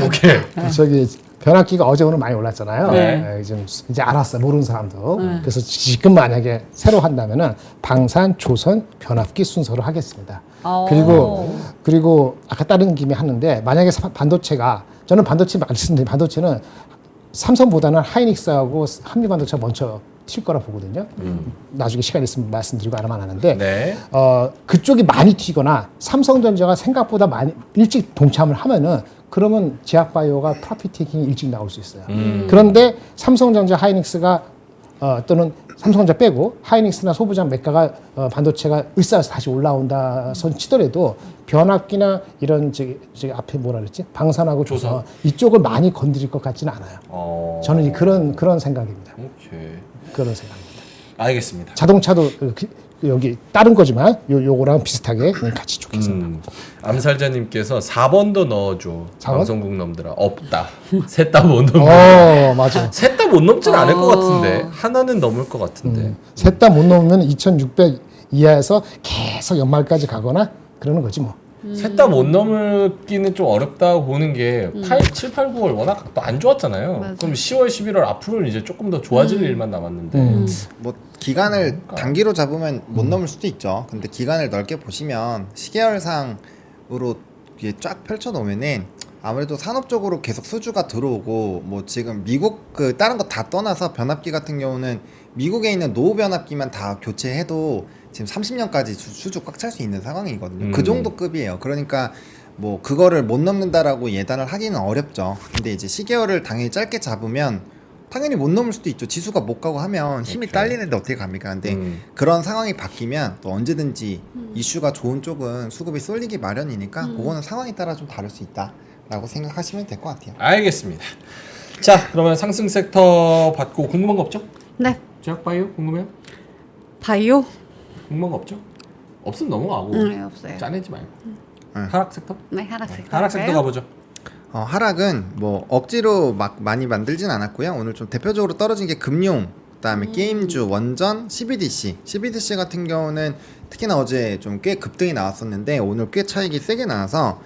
오케이. 저기 변압기가 어제 오늘 많이 올랐잖아요. 네. 지금 이제 알았어 모르는 사람도. 그래서 지금 만약에 새로 한다면은 방산, 조선, 변압기 순서로 하겠습니다. 그리고 아까 다른 김에 하는데 만약에 반도체가 저는 반도체 말씀드린 반도체는 삼성보다는 하이닉스하고 한미반도체가 먼저 튈 거라 보거든요. 나중에 시간 있으면 말씀드리고 알아만 하는데 네. 그쪽이 많이 튀거나 삼성전자가 생각보다 많이 일찍 동참을 하면은 그러면 제약바이오가 프로핏 테이킹이 일찍 나올 수 있어요. 그런데 삼성전자, 하이닉스가 또는 삼성전자 빼고 하이닉스나 소부장 매가가 반도체가 을사해서 다시 올라온다 선 치더라도 변압기나 이런 저기 앞에 뭐라 그랬지? 방산하고 조선 이쪽을 많이 건드릴 것 같지는 않아요. 저는 그런 생각입니다. 오케이. 그런 생각입니다. 알겠습니다. 자동차도 여기 다른 거지만 요거랑 비슷하게 같이 좋겠습니다. 암살자님께서 4번도 넣어줘. 4번? 방송국 놈들아 없다. 셋 다 못 넣어. 맞아. 셋 다 못 넘지는 않을 것 같은데 하나는 넘을 것 같은데. 셋 다 못 넘으면 2,600 이하에서 계속 연말까지 가거나 그러는 거지 뭐. 셋 다 못 넘기는 좀 어렵다고 보는 게 7, 8, 9월 워낙 또 안 좋았잖아요. 맞아요. 그럼 10월, 11월 앞으로는 이제 조금 더 좋아질 일만 남았는데. 뭐 기간을 단기로 잡으면 못 넘을 수도 있죠. 근데 기간을 넓게 보시면 시계열상으로 이게 쫙 펼쳐 놓으면은 아무래도 산업적으로 계속 수주가 들어오고 뭐 지금 미국 그 다른 거 다 떠나서 변압기 같은 경우는 미국에 있는 노후 변압기만 다 교체해도 지금 30년까지 수주 꽉 찰 수 있는 상황이거든요. 그 정도 급이에요. 그러니까 뭐 그거를 못 넘는다라고 예단을 하기는 어렵죠. 근데 이제 시계열을 당연히 짧게 잡으면 당연히 못 넘을 수도 있죠. 지수가 못 가고 하면 힘이 딸리는데 어떻게 갑니까? 근데 그런 상황이 바뀌면 또 언제든지 이슈가 좋은 쪽은 수급이 쏠리기 마련이니까 그거는 상황에 따라 좀 다를 수 있다라고 생각하시면 될 것 같아요. 알겠습니다. 자, 그러면 상승 섹터 받고 궁금한 거 없죠? 네. 제약 바이오 궁금해요? 바이오? 궁금한 거 없죠? 없으면 넘어가고 네, 없어요. 짜내지 말고. 하락 섹터? 네, 하락 섹터. 하락 섹터 가보죠. 하락은 뭐 억지로 막 많이 만들진 않았고요. 오늘 좀 대표적으로 떨어진 게 금융, 그다음에 게임주, 원전, CBDC 같은 경우는 특히나 어제 좀 꽤 급등이 나왔었는데 오늘 꽤 차익이 세게 나와서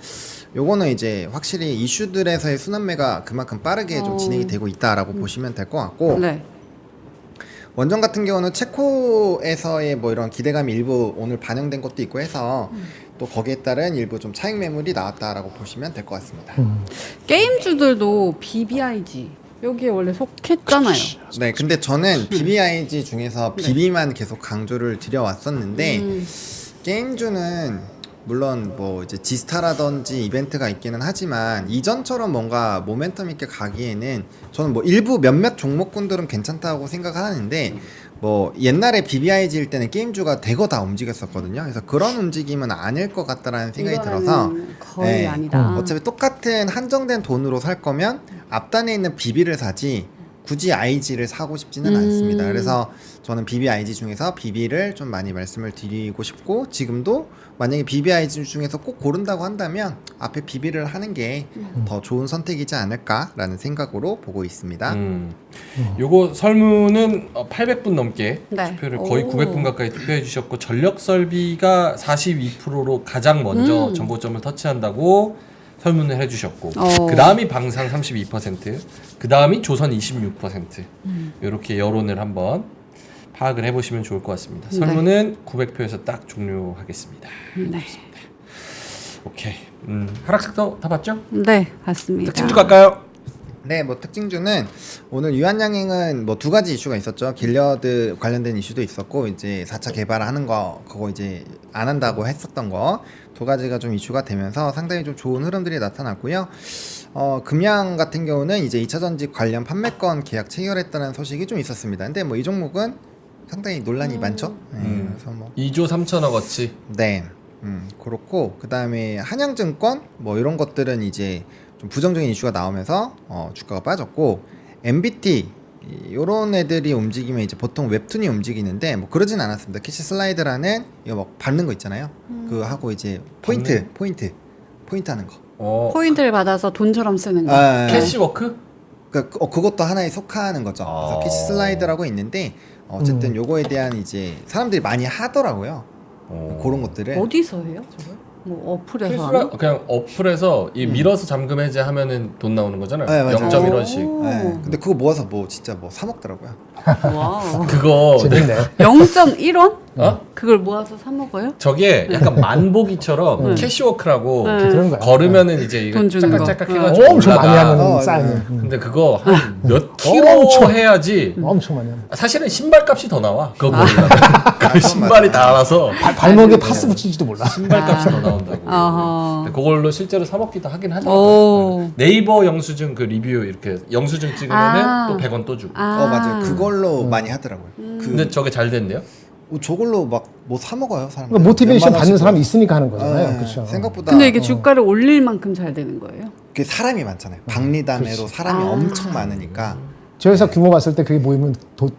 요거는 이제 확실히 이슈들에서의 순환매가 그만큼 빠르게 좀 진행이 되고 있다라고 보시면 될 것 같고 네. 원전 같은 경우는 체코에서의 뭐 이런 기대감이 일부 오늘 반영된 것도 있고 해서 또 거기에 따른 일부 좀 차익 매물이 나왔다라고 보시면 될 것 같습니다. 게임주들도 BBIG 여기에 원래 속했잖아요. 네, 근데 저는 BBIG 중에서 BB만 계속 강조를 드려왔었는데 게임주는 물론 뭐 이제 지스타라든지 이벤트가 있기는 하지만 이전처럼 뭔가 모멘텀 있게 가기에는 저는 뭐 일부 몇몇 종목군들은 괜찮다고 생각하는데 뭐 옛날에 BBIG일 때는 게임주가 대거 다 움직였었거든요. 그래서 그런 움직임은 아닐 것 같다라는 생각이 들어서 거의 네, 아니다. 어차피 똑같은 한정된 돈으로 살 거면 앞단에 있는 BB를 사지 굳이 IG를 사고 싶지는 않습니다. 그래서 저는 BBIG 중에서 BB를 좀 많이 말씀을 드리고 싶고 지금도 만약에 BBIG 중에서 꼭 고른다고 한다면 앞에 BB를 하는 게 더 좋은 선택이지 않을까라는 생각으로 보고 있습니다. 요거 설문은 800분 넘게 네. 투표를 거의 오. 900분 가까이 투표해 주셨고 전력 설비가 42%로 가장 먼저 정보점을 터치한다고 설문을 해주셨고 그 다음이 방산 32%, 그 다음이 조선 26% 이렇게 여론을 한번 파악을 해보시면 좋을 것 같습니다. 네. 설문은 900표에서 딱 종료하겠습니다. 네. 오케이. 하락 섹터 다 봤죠? 네, 봤습니다. 특징주 갈까요? 네, 뭐 특징주는 오늘 유한양행은 뭐 두 가지 이슈가 있었죠. 길려드 관련된 이슈도 있었고 이제 4차 개발하는 거 그거 이제 안 한다고 했었던 거 두 가지가 좀 이슈가 되면서 상당히 좀 좋은 흐름들이 나타났고요. 금양 같은 경우는 이제 2차 전지 관련 판매권 계약 체결했다는 소식이 좀 있었습니다. 근데 뭐 이 종목은 상당히 논란이 많죠. 네, 그래서 뭐 2조 3천억어치. 네, 그렇고 그 다음에 한양증권 뭐 이런 것들은 이제 좀 부정적인 이슈가 나오면서 주가가 빠졌고 MBT 이런 애들이 움직이면 이제 보통 웹툰이 움직이는데 뭐 그러진 않았습니다. 캐시 슬라이드라는 이거 막 밟는 거 있잖아요. 그거 하고 이제 포인트 하는 거. 포인트를 받아서 돈처럼 쓰는 거. 캐시워크? 그것도 하나에 속하는 거죠. 그래서 캐시 슬라이드라고 있는데 어쨌든 요거에 대한 이제 사람들이 많이 하더라고요. 그런 것들을 어디서 해요, 저걸? 뭐 어플에서 하나? 그냥 어플에서 이 밀어서 잠금 해제하면은 돈 나오는 거잖아요. 네, 맞아요. 0.1원씩. 네. 근데 그거 모아서 뭐 진짜 뭐 사 먹더라고요. 와우. 그거 재밌네. 0.1원? 어? 그걸 모아서 사 먹어요? 저게 약간 만보기처럼 캐시워크라고 네. 그런 거야. 걸으면은 이제 이거 돈 주는 거. 짝짝짝 해가지고 엄청 많이 올라가. 하는 네. 사인. 근데 그거 한 몇 킬로 엄청. 해야지 엄청 많이 하는. 사실은 신발값이 더 나와. 그거 보려면 그 신발이 다 알아서 발목에 파스 붙이지도 몰라. 신발값이 더 나온다고. 어허. 근데 그걸로 실제로 사 먹기도 하긴 오. 하더라고요. 네이버 영수증 그 리뷰 이렇게 영수증 찍으면은 아. 또 100원 또 주고. 맞아요. 그걸로 많이 하더라고요. 근데 저게 잘 됐네요. 저걸로 막 뭐 사 먹어요 사람들. 그러니까 모티베이션 몇만 받는 원씩 사람이 뭐. 있으니까 하는 거잖아요. 네, 그렇죠. 생각보다 근데 이게 주가를 올릴 만큼 잘 되는 거예요? 그게 사람이 많잖아요. 박리담회로 사람이 엄청 많으니까. 저 회사 규모 봤을 때 그게 모이면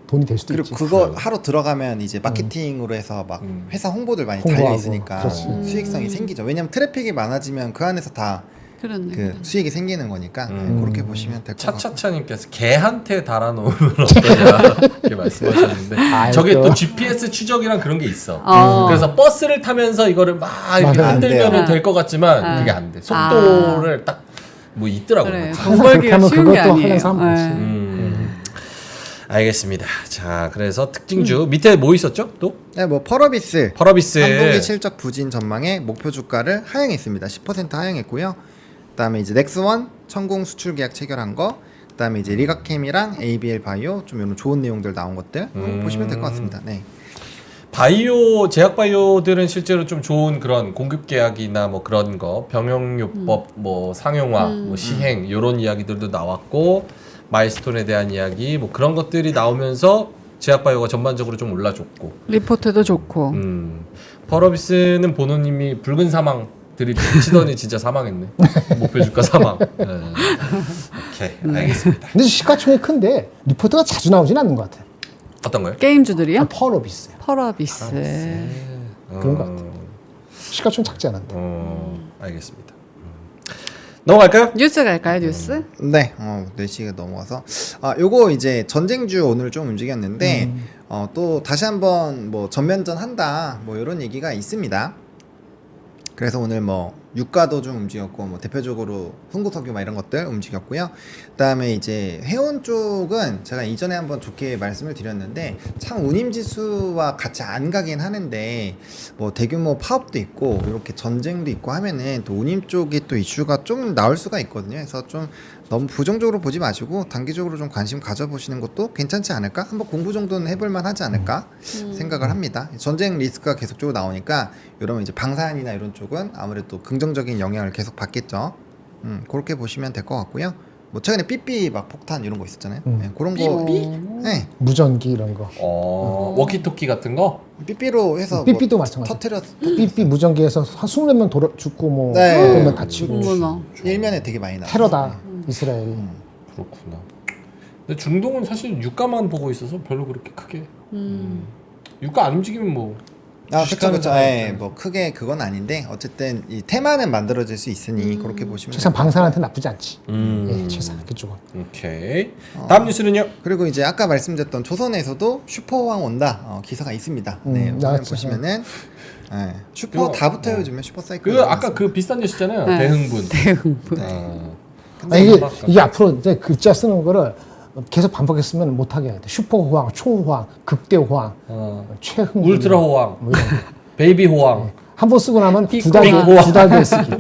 돈이 될 수도 그리고 있지. 그거 하러 들어가면 이제 마케팅으로 해서 막 회사 홍보들 많이 홍보하고. 달려 있으니까 그렇지. 수익성이 생기죠. 왜냐면 트래픽이 많아지면 그 안에서 다 그렇네. 그 수익이 생기는 거니까 네, 그렇게 보시면 될 것 같고. 차차차님께서 개한테 달아놓으면 어떠냐 이렇게 말씀하셨는데 아이, 저게 또. 또 GPS 추적이랑 그런 게 있어. 어. 그래서 버스를 타면서 이거를 막 이렇게 맞아요. 흔들면 안 돼요. 될 것 같지만 아. 그게 안 돼. 속도를 딱 뭐 있더라고요. 그래. 그렇게 돈 벌기가 하면 쉬운 게 그것도 아니에요. 하는 사람 많지. 네. 알겠습니다. 자, 그래서 특징주 밑에 뭐 있었죠? 또 네, 뭐 펄어비스 펄어비스 3분기 실적 부진 전망에 목표 주가를 하향했습니다. 10% 하향했고요. 그다음에 이제 넥스원 천공 수출 계약 체결한 거, 그다음에 이제 리가캠이랑 ABL 바이오 좀 이런 좋은 내용들 나온 것들 보시면 될 것 같습니다. 네. 바이오 제약 바이오들은 실제로 좀 좋은 그런 공급 계약이나 뭐 그런 거 병용요법 뭐 상용화 뭐 시행 이런 이야기들도 나왔고 마일스톤에 대한 이야기 뭐 그런 것들이 나오면서 제약 바이오가 전반적으로 좀 올라줬고 리포트도 좋고. 펄어비스는 보노님이 붉은 사망 드립 치더니 진짜 사망했네. 목표 주가 사망. 네. 오케이 알겠습니다. 근데 시가총액 큰데 리포트가 자주 나오진 않는 것 같아. 어떤 거요? 게임주들이요? 펄어비스 펄어비스. 그런 것 같아. 시가총 작지 않은데. 알겠습니다. 넘어갈까요? 뉴스 갈까요, 뉴스? 네, 4시가 넘어와서 요거 이제 전쟁주 오늘 좀 움직였는데 또 다시 한번 뭐 전면전 한다 뭐 이런 얘기가 있습니다. 그래서 오늘 뭐 유가도 좀 움직였고 뭐 대표적으로 흥구석유 막 이런 것들 움직였고요. 그다음에 이제 해운 쪽은 제가 이전에 한번 좋게 말씀을 드렸는데 참 운임지수와 같이 안 가긴 하는데 뭐 대규모 파업도 있고 이렇게 전쟁도 있고 하면은 또 운임 쪽이 또 이슈가 좀 나올 수가 있거든요. 그래서 좀 너무 부정적으로 보지 마시고 단기적으로 좀 관심 가져보시는 것도 괜찮지 않을까? 한번 공부 정도는 해볼만 하지 않을까 생각을 합니다. 전쟁 리스크가 계속적으로 나오니까 이러면 이제 방산이나 이런 쪽은 아무래도 긍정적인 영향을 계속 받겠죠. 그렇게 보시면 될 것 같고요. 뭐 최근에 삐삐 막 폭탄 이런 거 있었잖아요. 네, 그런 거. 네, 무전기 이런 거. 워키토키 같은 거? 삐삐로 해서 삐삐도 뭐 마찬가지. 터트려. 삐삐 무전기에서 한 20명 돌아 죽고 뭐 네. 어떤 명 다치고 어머나. 일면에 되게 많이 나와요. 테러다 이스라엘이. 그렇구나. 근데 중동은 사실 유가만 보고 있어서 별로 그렇게 크게 유가 안 움직이면 뭐 그쵸. 주식하는 예, 뭐 크게 그건 아닌데 어쨌든 이 테마는 만들어질 수 있으니 그렇게 보시면. 최소한 방산한테 나쁘지 않지. 음. 예, 최소한 그쪽은. 오케이. 다음 뉴스는요? 그리고 이제 아까 말씀드렸던 조선에서도 슈퍼왕 온다 기사가 있습니다. 네, 화면 나왔죠. 보시면은 슈퍼 다 붙어요 요즘에 슈퍼 사이클. 그 아까 그 비슷한 뉴스잖아요. 네. 대흥분. 대흥분. 아니, 이게 앞으로 이제 글자 쓰는 거를 계속 반복했으면 못하게 해야 돼. 슈퍼호황, 초호황, 극대호황, 최흥, 울트라 호황, 뭐 이런 거. 베이비 호황, 한 번 쓰고 나면 빅 두 달 뒤에 쓰기.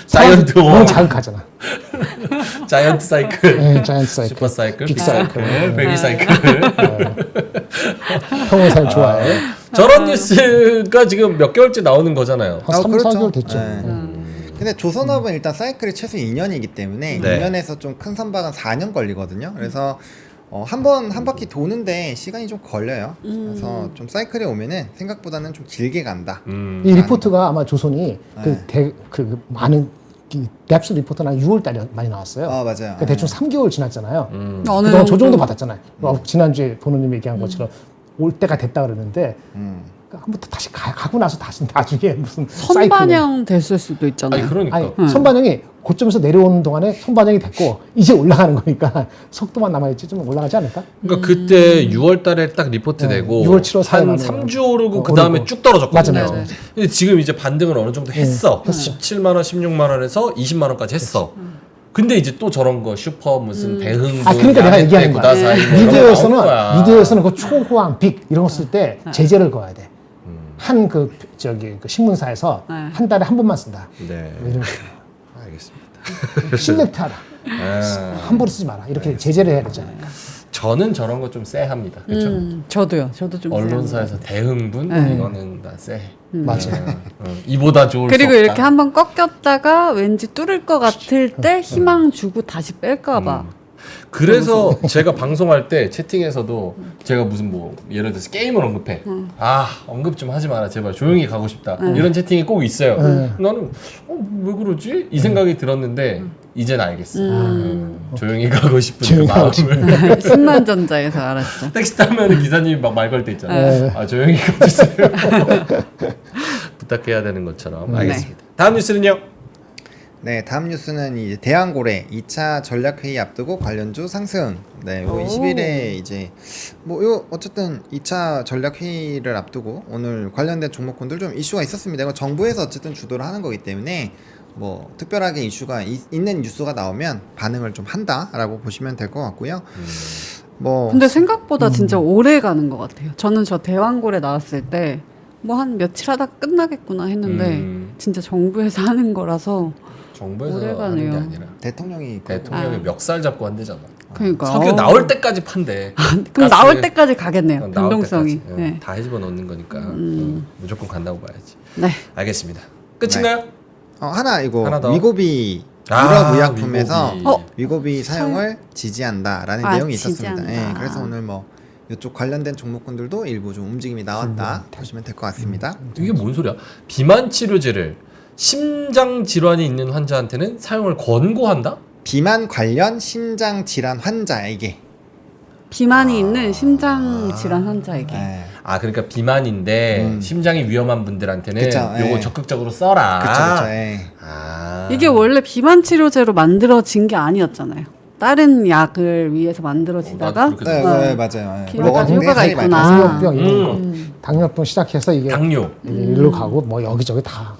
자이언트 호황, 너무 자극하잖아. 자이언트 사이클, 예, 자이언트 사이클. 슈퍼 사이클, 빅 빅 사이클, 베이비 사이클. 형은 잘 좋아해. 저런 뉴스가 지금 몇 개월째 나오는 거잖아요. 한 3, 그렇죠. 4개월 됐죠. 근데 조선업은 일단 사이클이 최소 2년이기 때문에 네. 2년에서 좀 큰 선박은 4년 걸리거든요. 그래서 한 바퀴 도는데 시간이 좀 걸려요. 그래서 좀 사이클이 오면은 생각보다는 좀 길게 간다. 이 리포트가 아마 조선이 그 많은 뎁스 리포트는 한 6월 달에 많이 나왔어요. 맞아요. 그러니까 대충 3개월 지났잖아요. 어느 그동안 조 정도 정도? 받았잖아요. 지난주에 보노님 얘기한 것처럼 올 때가 됐다 그러는데 한번 다시 가고 나서 다시 나중에 무슨 선반영 됐을 수도 있잖아요. 아니 그러니까. 아니 선반영이 고점에서 내려오는 동안에 선반영이 됐고 이제 올라가는 거니까 속도만 남아있지 좀 올라가지 않을까? 그러니까 그때 6월달에 딱 리포트 내고 6월, 7월 사이에 한 나면 3주 오르고 그 오르고. 다음에 쭉 떨어졌거든요. 맞아. 근데 지금 이제 반등을 어느 정도 했어. 17만 원, 16만 원에서 20만 원까지 했어. 근데 이제 또 저런 거 슈퍼 무슨 대흥분, 그러니까 내가 얘기하는 거야. 구다사이 뭐 이런 거 나올 거야. 미디어에서는 그 초호황, 빅 이런 거 쓸 때 제재를 거야 돼. 한 그 신문사에서 한 달에 한 번만 쓴다. 네. 뭐 이런 식으로. 알겠습니다. 실렉트하라. 함부로 쓰지 마라. 이렇게 제재를 해야 되잖아요. 저는 저런 거 좀 쎄합니다. 그렇죠? 저도요. 저도 좀 언론사에서 대흥분 네. 이거는 나 쎄. 맞아. 이보다 좋을 그리고 수 없다. 이렇게 한번 꺾였다가 왠지 뚫을 것 같을 때 희망 주고 다시 뺄까봐. 그래서 제가 방송할 때 채팅에서도 제가 무슨 뭐 예를 들어서 게임을 언급해. 언급 좀 하지 마라 제발 조용히 가고 싶다. 이런 채팅이 꼭 있어요. 나는 왜 그러지? 이 생각이 들었는데 이젠 알겠어. 조용히 가고 싶은 그 마음을. 신만전자에서 알았죠. 택시 타면 기사님이 막 말 걸 때 있잖아요. 네. 조용히 가주세요. 부탁해야 되는 것처럼. 알겠습니다. 다음 뉴스는요? 네, 다음 뉴스는 이제 대왕고래 2차 전략회의 앞두고 관련주 상승. 네, 요 오. 20일에 이제 요 어쨌든 2차 전략회의를 앞두고 오늘 관련된 종목군들 좀 이슈가 있었습니다. 이거 정부에서 어쨌든 주도를 하는 거기 때문에 뭐 특별하게 이슈가 있는 뉴스가 나오면 반응을 좀 한다라고 보시면 될 것 같고요. 뭐 근데 생각보다 진짜 오래 가는 것 같아요. 저는 저 대왕고래 나왔을 때 뭐 한 며칠 하다 끝나겠구나 했는데 진짜 정부에서 하는 거라서 정부에서 오래 하는 게 가네요. 아니라 대통령이 대통령이 멱살 잡고 한대잖아. 그러니까 석유 나올 때까지 판대. 그럼 가스- 나올 때까지 가겠네요. 나올 변동성이. 때까지. 네. 다 해집어 넣는 거니까 무조건 간다고 봐야지. 네. 알겠습니다. 끝인가요? 하나 이거 하나 더. 위고비 아, 유럽 의약품에서 위고비. 위고비 사용을 지지한다라는 아, 내용이 있었습니다. 지지한다. 예, 그래서 오늘 뭐 이쪽 관련된 종목군들도 일부 좀 움직임이 나왔다 보시면 될 것 같습니다. 이게 뭔 소리야? 비만 치료제를 심장 질환이 있는 환자한테는 사용을 권고한다? 비만 관련 심장 질환 환자 이게. 비만이 있는 심장 질환 환자에게. 예. 아 그러니까 비만인데 심장이 위험한 분들한테는 그쵸, 요거 예. 적극적으로 써라. 그쵸. 예. 아. 이게 원래 비만 치료제로 만들어진 게 아니었잖아요. 다른 약을 위해서 만들어지다가 나도 그렇게 네, 들었어. 네, 맞아요. 예. 기억까지 먹었는데 효과가 살이 많이 있구나. 빠져서. 당뇨병 이런 거. 당뇨병 시작해서 이게 당뇨. 일로 가고 뭐 여기저기 다.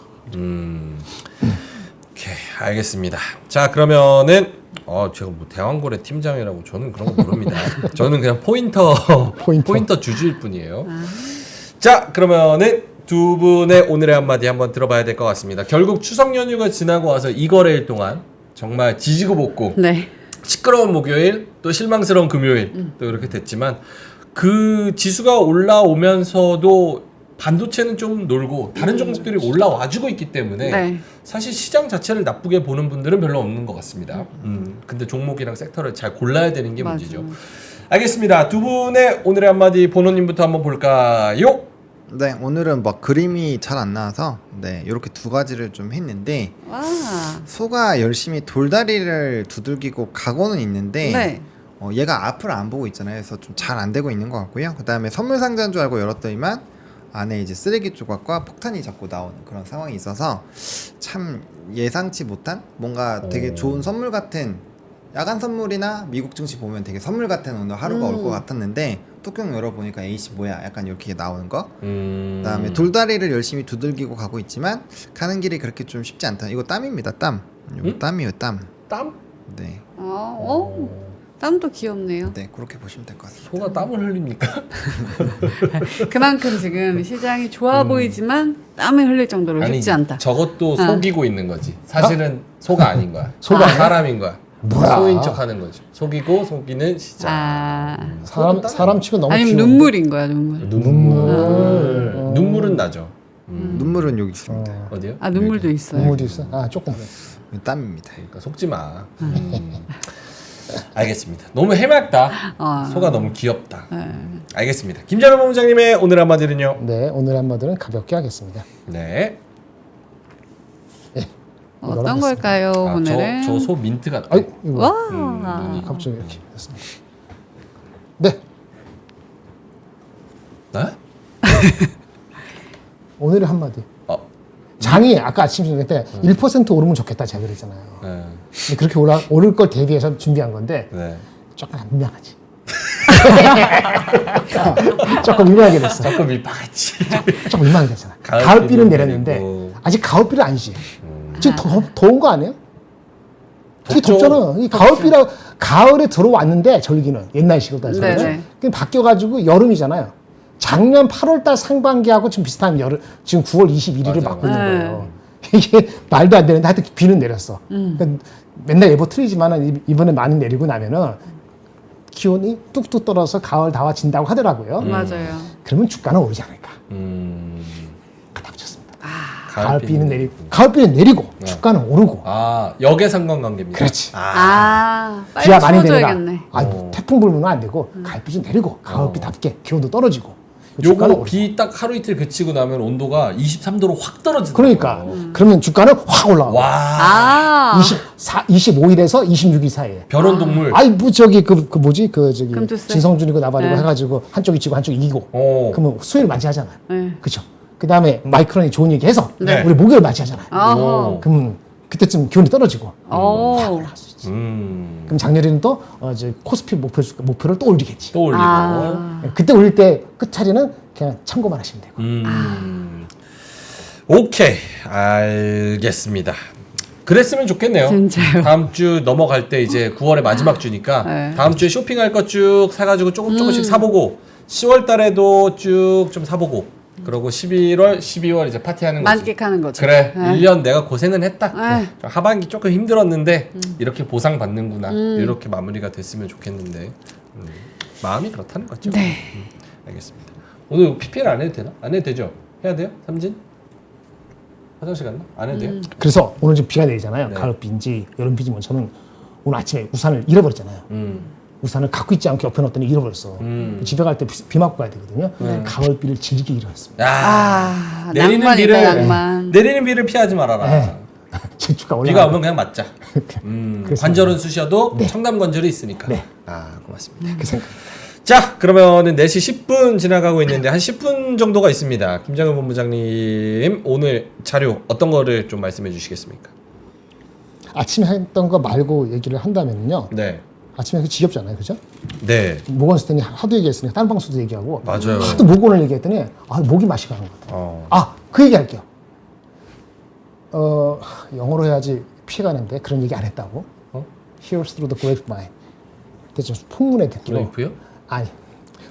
오케이 알겠습니다. 자 그러면은 제가 뭐 대왕고래 팀장이라고 저는 그런 거 모릅니다. 저는 그냥 포인터 주주일 뿐이에요. 자 그러면은 두 분의 오늘의 한마디 한번 들어봐야 될 것 같습니다. 결국 추석 연휴가 지나고 와서 이 거래일 동안 정말 지지고 볶고 네. 시끄러운 목요일 또 실망스러운 금요일 또 이렇게 됐지만 그 지수가 올라오면서도 반도체는 좀 놀고 다른 종목들이 올라와주고 있기 때문에 네. 사실 시장 자체를 나쁘게 보는 분들은 별로 없는 것 같습니다. 근데 종목이랑 섹터를 잘 골라야 되는 게 맞아요. 문제죠. 알겠습니다. 두 분의 오늘의 한마디 본호님부터 한번 볼까요? 네, 오늘은 막 그림이 잘 안 나와서 네, 이렇게 두 가지를 좀 했는데 와. 소가 열심히 돌다리를 두들기고 가고는 있는데 네. 얘가 앞을 안 보고 있잖아요. 그래서 좀 잘 안 되고 있는 것 같고요. 그 다음에 선물 상자인 줄 알고 열었더니만 안에 이제 쓰레기 조각과 폭탄이 자꾸 나오는 그런 상황이 있어서 참 예상치 못한 뭔가 되게 좋은 선물 같은 야간 선물이나 미국 증시 보면 되게 선물 같은 오늘 하루가 올 것 같았는데 뚜껑 열어보니까 에이씨 뭐야 약간 이렇게 나오는 거. 그다음에 돌다리를 열심히 두들기고 가고 있지만 가는 길이 그렇게 좀 쉽지 않다. 이거 땀입니다. 땀. 이거 땀이에요. 땀. 땀? 네. 땀도 귀엽네요. 네, 그렇게 보시면 될 것 같습니다. 소가 땀을 흘립니까? 그만큼 지금 시장이 좋아 보이지만 땀을 흘릴 정도로 쉽지 않다. 저것도 속이고 있는 거지. 사실은 소가 아닌 거야. 소가 아니야? 사람인 거야. 뭐야? 소인 척 하는 거죠. 속이고 속이는 시장. 아. 사람 치고 너무 아니면 귀여워. 눈물인 거야, 눈물. 눈물은 나죠. 눈물은 여기 있습니다. 어디요? 아, 눈물도 있어요. 눈물이 있어. 아 조금. 땀입니다. 그러니까 속지 마. 알겠습니다. 너무 해맑다. 소가 너무 귀엽다. 알겠습니다. 김찬호 본부장님의 오늘 한마디는요? 네, 오늘 한마디는 가볍게 하겠습니다. 네. 어떤 걸까요, 오늘은? 저 소 민트 같아. 아이 이거 와. 눈이. 갑자기 이렇게 됐습니다. 네, 네? 오늘의 한마디. 어. 아까 아침 저녁 때 1% 오르면 좋겠다 제가 그랬잖아요. 네. 근데 그렇게 오를 걸 대비해서 준비한 건데 네. 조금 안 민망하지. 조금 민망하게 됐어. 조금 밀파같이. 조금 민망하게 됐잖아. 가을비는 가을비는 내렸는데 내리고. 아직 가을비를 아니지. 지금 더운 거 아니에요? 되게 덥죠. 덥잖아. 이 가을에 들어왔는데 절기는 옛날식으로 따지면 네네. 그게 바뀌어가지고 여름이잖아요. 작년 8월달 상반기하고 지금 비슷한 지금 9월 21일을 맞아요. 맞고 있는 네. 거예요. 이게 말도 안 되는데 하여튼 비는 내렸어. 그러니까 맨날 예보 틀리지만 이번에 많이 내리고 나면은 기온이 뚝뚝 떨어져서 가을 다 와진다고 하더라고요. 맞아요. 그러면 주가는 오르지 않을까. 딱 붙였습니다. 가을비는 내리고 주가는 오르고. 아 역의 상관관계입니다. 그렇지. 빨리 비가 많이 내려라. 추워져야겠네. 태풍 불면 안 되고 가을비 좀 내리고 가을비답게 기온도 떨어지고. 주가는 요거 오르고. 비 딱 하루 이틀 그치고 나면 온도가 23도로 확 떨어지더라고요. 그러니까 그러면 주가는 확 올라와. 와. 25일에서 26일 사이에. 변온동물. 아이 뭐 저기 그 뭐지 그 저기 금투세. 진성준이고 나발이고 네. 해가지고 한쪽이 지고 한쪽이 이기고. 오. 그러면 수요일 맞이하잖아요. 네. 그렇죠. 그 다음에 마이크론이 좋은 얘기해서 네. 우리 목요일 맞이하잖아요. 어허. 오. 그럼 그때쯤 기온이 떨어지고 오. 그럼 작년에는 또 이제 코스피 목표를 또 올리겠지. 또 올리고. 그때 올릴 때 끝자리는 그냥 참고만 하시면 되고. 오케이, 알겠습니다. 그랬으면 좋겠네요. 진짜요. 다음 주 넘어갈 때 이제 9월의 마지막 주니까 네. 다음 주에 쇼핑할 것 쭉 사가지고 조금씩 사보고 10월 달에도 쭉 좀 사보고 그러고 11월, 12월 이제 파티하는 거지. 만끽하는 거죠. 그래, 네. 1년 내가 고생은 했다. 네. 하반기 조금 힘들었는데 이렇게 보상받는구나. 이렇게 마무리가 됐으면 좋겠는데 마음이 그렇다는 거죠. 네. 알겠습니다. 오늘 PPL 안 해도 되나? 안 해도 되죠? 해야 돼요? 삼진? 화장실 갔나? 안 해도 돼요? 그래서 오늘 지금 비가 내리잖아요. 네. 가을비인지 여름비인지 뭐 저는 오늘 아침에 우산을 잃어버렸잖아요. 우산을 갖고 있지 않게 옆에 놨더니 잃어버렸어. 집에 갈 때 비 맞고 가야 되거든요. 가을비를 즐기게 잃어버렸습니다. 야, 낭만이다, 낭만. 내리는 비를 피하지 말아라. 네. 지수가 올라가. 비가 오면 그냥 맞자. 그렇습니다. 관절은 쑤셔도 네. 청담 관절이 있으니까. 네. 아, 고맙습니다. 그 생각. 자, 그러면은 4시 10분 지나가고 있는데 한 10분 정도가 있습니다. 김장현 본부장님, 오늘 자료 어떤 거를 좀 말씀해 주시겠습니까? 아침에 했던 거 말고 얘기를 한다면요. 네. 아침에 그 지겹잖아요, 그죠? 네. 모건 스탠이 하도 얘기했으니까 다른 방송도 얘기하고 맞아요. 하도 모건을 얘기했더니 목이 맛이 가는 것 같아요. 어. 그 얘기 할게요. 영어로 해야지 피해가는데 그런 얘기 안 했다고. Here's through the grapevine. 대체 풍문에 듣기로. 그레이프요? 아니,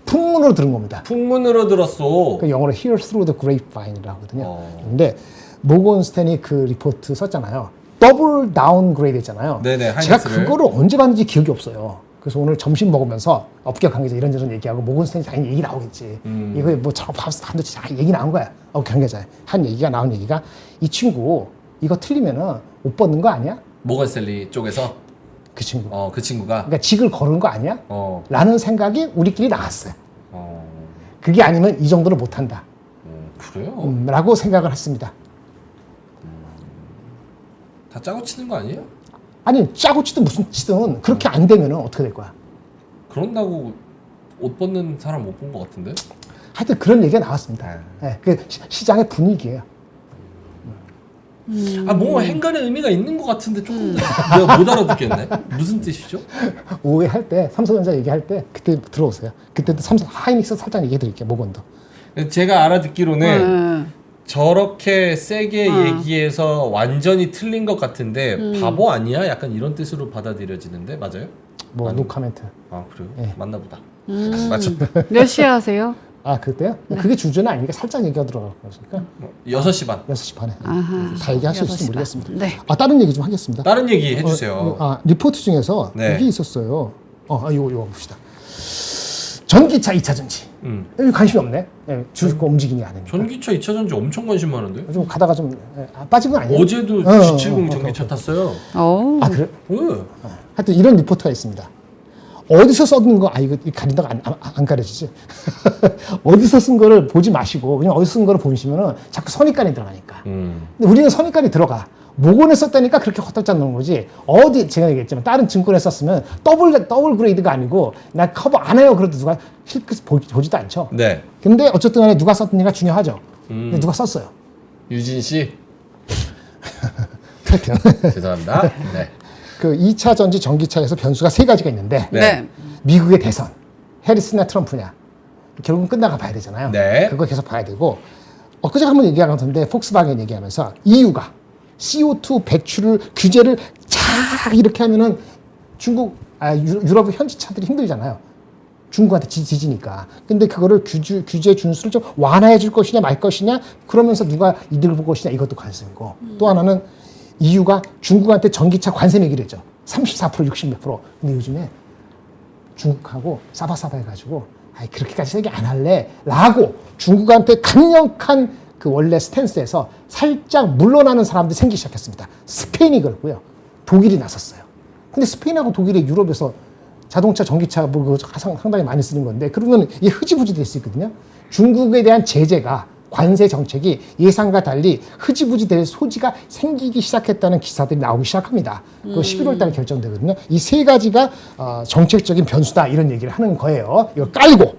풍문으로 들은 겁니다. 풍문으로 들었어. 그 영어로 Here's through the grapevine이라고 하거든요. 어. 근데 모건 스탠이 그 리포트 썼잖아요. 더블 다운그레이드 했잖아요. 네네, 제가 하이닉스를. 그거를 언제 봤는지 기억이 없어요. 그래서 오늘 점심 먹으면서 업계 관계자 이런저런 얘기하고 모건 스탠이 당연히 얘기 나오겠지. 이거 뭐 반도체 얘기 나온 거야. 업계 관계자 한 얘기가 나온 얘기가 이 친구 이거 틀리면은 못 받는 거 아니야? 모건 스탠리 쪽에서 그 친구. 그 친구가 그러니까 직을 거는 거 아니야? 어. 라는 생각이 우리끼리 나왔어요. 어. 그게 아니면 이 정도는 못한다. 그래요? 라고 생각을 했습니다. 다 짜고 치는 거 아니에요? 아니 짜고 치든 무슨 치든 그렇게 안 되면은 어떻게 될 거야? 그런다고 옷 벗는 사람 못 본 것 같은데? 하여튼 그런 얘기가 나왔습니다. 네, 그 시장의 분위기예요. 뭔가 행간의 의미가 있는 것 같은데 조금 내가 못 알아듣겠네. 무슨 뜻이죠? 오해할 때 삼성전자 얘기할 때 그때 들어오세요. 그때도 삼성 하이닉스 살짝 얘기해 드릴게요. 모건도. 제가 알아듣기로는 네. 저렇게 세게 얘기해서 완전히 틀린 것 같은데 바보 아니야? 약간 이런 뜻으로 받아들여지는데 맞아요? 뭐 노카멘트. 아 그래요? 네. 맞나 보다. 맞췄다. 몇 시에 하세요? 아 그때요? 그게 주제는 아니니까 살짝 얘기가 들어가니까 6시 반. 6시 반에 아하. 다 얘기하실지 6시 반. 모르겠습니다. 네. 다른 얘기 좀 하겠습니다. 다른 얘기 해주세요. 리포트 중에서 네. 이게 있었어요. 요거 봅시다. 전기차 2차 전지. 여기 관심이 없네. 주식과 움직임이 아니니까. 전기차 2차 전지 엄청 관심 많은데? 좀 가다가 좀 빠진 건 아니에요? 어제도 G70 전기차 탔어요. 오. 아 그래? 응. 하여튼 이런 리포트가 있습니다. 어디서 썼는 거, 이거 가린다고 안 가려지지? 어디서 쓴 거를 보지 마시고, 그냥 어디서 쓴 거를 보시면은 자꾸 선입관이 들어가니까. 근데 우리는 선입관이 들어가. 모건에 썼다니까 그렇게 헛달짝 넣은 거지. 제가 얘기했지만, 다른 증권에 썼으면 더블 그레이드가 아니고, 나 커버 안 해요. 그래도 누가 실컷 보지도 않죠. 네. 근데 어쨌든 간에 누가 썼느냐가 중요하죠. 근데 누가 썼어요. 유진 씨 하여튼. 죄송합니다. 네. 그 2차 전지 전기차에서 변수가 3가지가 있는데, 네. 네. 미국의 대선, 해리스나 트럼프냐. 결국은 끝나가 봐야 되잖아요. 네. 그거 계속 봐야 되고, 엊그제 한번 얘기하던데, 폭스바겐 얘기하면서, EU가 CO2 배출을, 규제를 쫙 이렇게 하면은 유럽 현지차들이 힘들잖아요. 중국한테 지지니까. 근데 그거를 규제 준수를 좀 완화해 줄 것이냐 말 것이냐, 그러면서 누가 이득을 볼 것이냐, 이것도 관심이고. 또 하나는 EU가 중국한테 전기차 관세 매기로 했죠. 34%, 60 몇 프로. 근데 요즘에 중국하고 싸바싸바 해가지고 그렇게까지 세게 안 할래 라고 중국한테 강력한 그 원래 스탠스에서 살짝 물러나는 사람들이 생기기 시작했습니다. 스페인이 그렇고요. 독일이 나섰어요. 근데 스페인하고 독일이 유럽에서 자동차, 전기차 상당히 많이 쓰는 건데 그러면 이게 흐지부지 될 수 있거든요. 중국에 대한 제재가 관세 정책이 예상과 달리 흐지부지 될 소지가 생기기 시작했다는 기사들이 나오기 시작합니다. 그 11월 달에 결정되거든요. 이 3가지가 정책적인 변수다 이런 얘기를 하는 거예요. 이거 깔고.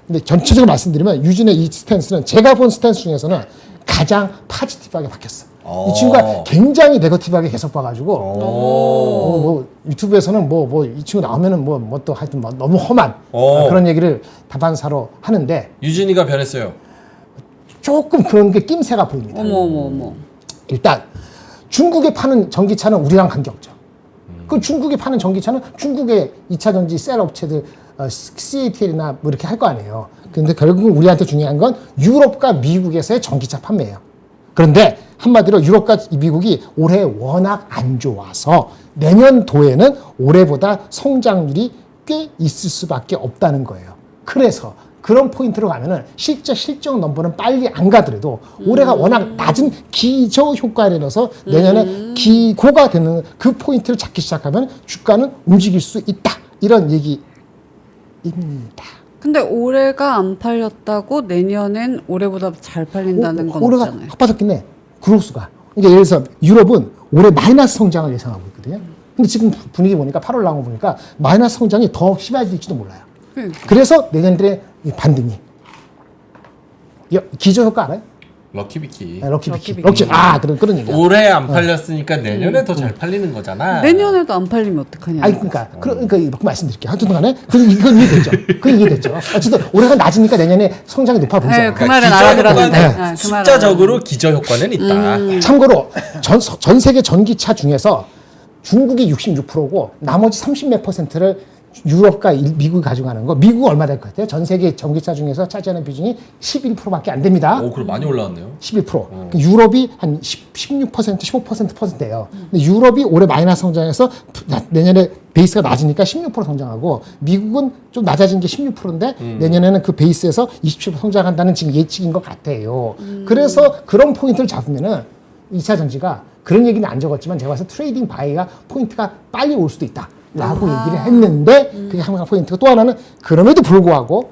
근데 전체적으로 말씀드리면 유진의 이 스탠스는 제가 본 스탠스 중에서는 가장 파지티브하게 바뀌었어요. 이 친구가 굉장히 네거티브하게 계속 봐가지고 오. 유튜브에서는 이 친구 나오면은 또 하여튼 너무 험한 그런 얘기를 다반사로 하는데 유진이가 변했어요. 조금 그런 게 낌새가 보입니다. 어머. 일단 중국에 파는 전기차는 우리랑 관계없죠. 그 중국에 파는 전기차는 중국의 2차 전지 셀 업체들 CATL이나 뭐 이렇게 할 거 아니에요. 근데 결국은 우리한테 중요한 건 유럽과 미국에서의 전기차 판매예요. 그런데 한마디로 유럽과 미국이 올해 워낙 안 좋아서 내년도에는 올해보다 성장률이 꽤 있을 수밖에 없다는 거예요. 그래서 그런 포인트로 가면은 실제 실적 넘버는 빨리 안 가더라도 올해가 워낙 낮은 기저 효과라서 내년에 기고가 되는 그 포인트를 잡기 시작하면 주가는 움직일 수 있다. 이런 얘기입니다. 근데 올해가 안 팔렸다고 내년엔 올해보다 잘 팔린다는 건 올해가 없잖아요. 바빠졌긴 해. 그로수가. 그러니까 예를 들어서 유럽은 올해 마이너스 성장을 예상하고 있거든요. 근데 지금 분위기 보니까 8월 나온 거 보니까 마이너스 성장이 더 심해질지도 몰라요. 그래서 내년들의 이 반등이 기저 효과 알아요? 럭키비키. 럭키비키. 럭키비키. 그런 얘기야. 올해 안 팔렸으니까 내년에 더 잘 팔리는 거잖아. 내년에도 안 팔리면 어떡하냐. 아니 그러니까 이렇게 말씀드릴게요. 하여튼간에 이건 이해됐죠. 그건 이해됐죠. 어쨌든 올해가 낮으니까 내년에 성장이 높아 보이죠. 네, 그 말은 기저 알아들었는데. 효과는 네, 그 숫자적으로 기저 효과는 있다. 참고로 전 세계 전기차 중에서 중국이 66%고 나머지 30몇 %를 유럽과 미국이 가져가는 거. 미국은 얼마 될 것 같아요? 전 세계 전기차 중에서 차지하는 비중이 11%밖에 안 됩니다. 오, 그럼 많이 올라왔네요. 11%. 유럽이 한 16%, 15%예요. 근데 유럽이 올해 마이너스 성장해서 내년에 베이스가 낮으니까 16% 성장하고 미국은 좀 낮아진 게 16%인데 내년에는 그 베이스에서 27% 성장한다는 지금 예측인 것 같아요. 그래서 그런 포인트를 잡으면은 2차 전지가 그런 얘기는 안 적었지만 제가 봐서 트레이딩 바이가 포인트가 빨리 올 수도 있다. 라고 얘기를 했는데 그게 한 포인트고 또 하나는 그럼에도 불구하고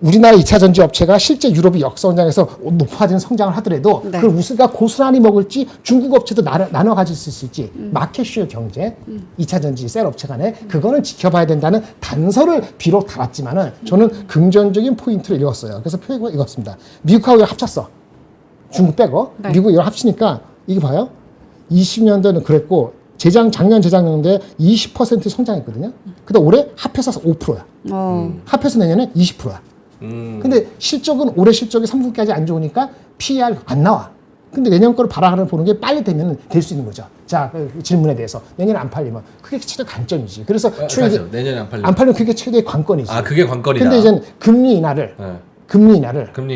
우리나라 2차 전지 업체가 실제 유럽이 역성장해서 높아진 성장을 하더라도 네. 그걸 우리가 고스란히 먹을지 중국 업체도 나눠 가질 수 있을지 마켓슈어 경제 2차 전지 셀 업체 간에 그거는 지켜봐야 된다는 단서를 비록 달았지만은 저는 긍정적인 포인트를 읽었어요. 그래서 표가 읽었습니다. 미국하고 합쳤어. 중국 빼고 네. 미국 이걸 합치니까 이게 봐요. 20년도에는 그랬고 작년 재작년도에 20% 성장했거든요. 근데 올해 합해서 5%야. 합해서 내년에 20%야. 근데 실적은 올해 실적이 3분기까지 안 좋으니까 PER 안 나와. 근데 내년 거를 바라보는 보는 게 빨리 되면 될 수 있는 거죠. 자, 그 질문에 대해서 내년에 안 팔리면 그게 최대 관점이지. 그래서 사실 내년에 안 팔리면. 안 팔리면 그게 최대의 관건이지. 아, 그게 관건이다. 근데 이제 금리 인하를 금리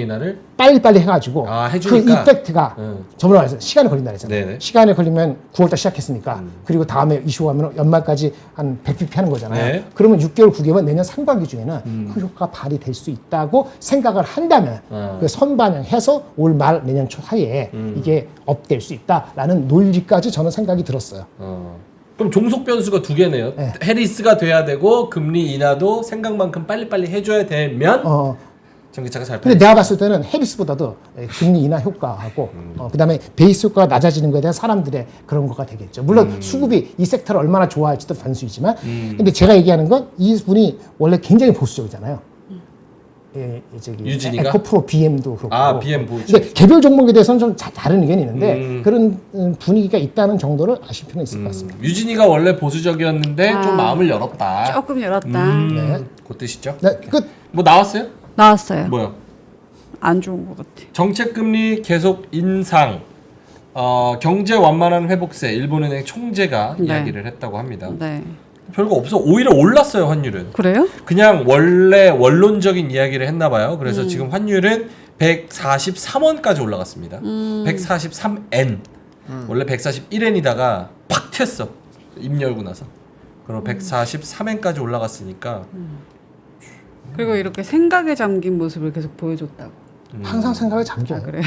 인하를 빨리빨리 해가지고 해주니까. 그 이펙트가 저번에 말해서 시간이 걸린다 그랬잖아요. 네네. 시간이 걸리면 9월달 시작했으니까 그리고 다음에 이슈하면 연말까지 한 100bp 하는 거잖아요. 네. 그러면 6개월 9개월 내년 상반기 중에는 그 효과가 발휘될 수 있다고 생각을 한다면 그 선반영해서 올 말 내년 초 사이에 이게 업될 수 있다라는 논리까지 저는 생각이 들었어요. 그럼 종속 변수가 두 개네요. 네. 해리스가 돼야 되고 금리 인하도 생각만큼 빨리빨리 해줘야 되면 전기차가 잘 근데 팔리죠. 내가 봤을 때는 해리스보다도 금리 인하 효과하고 그다음에 베이스 효과가 낮아지는 거에 대한 사람들의 그런 거가 되겠죠. 물론 수급이 이 섹터를 얼마나 좋아할지도 변수이지만 근데 제가 얘기하는 건 이분이 원래 굉장히 보수적이잖아요. 저기 유진이가? 에코프로 BM도 그렇고. 아, BM 보수. 근데 개별 종목에 대해서는 좀 다른 의견이 있는데 그런 분위기가 있다는 정도를 아실 필요는 있을 것 같습니다. 유진이가 원래 보수적이었는데 좀 마음을 열었다. 조금 열었다. 네. 그 뜻이죠. 네, 끝. 뭐 나왔어요? 나왔어요. 뭐요? 안 좋은 것 같아. 정책금리 계속 인상, 경제 완만한 회복세, 일본은행 총재가 네. 이야기를 했다고 합니다. 네. 별거 없어. 오히려 올랐어요, 환율은. 그래요? 그냥 원래 원론적인 이야기를 했나 봐요. 그래서 지금 환율은 143원까지 올라갔습니다. 143엔. 원래 141엔이다가 팍 튀었어. 입 열고 나서. 그리고 143엔까지 올라갔으니까 그리고 이렇게 생각에 잠긴 모습을 계속 보여줬다고. 항상 생각에 잠겨. 아, 그래요?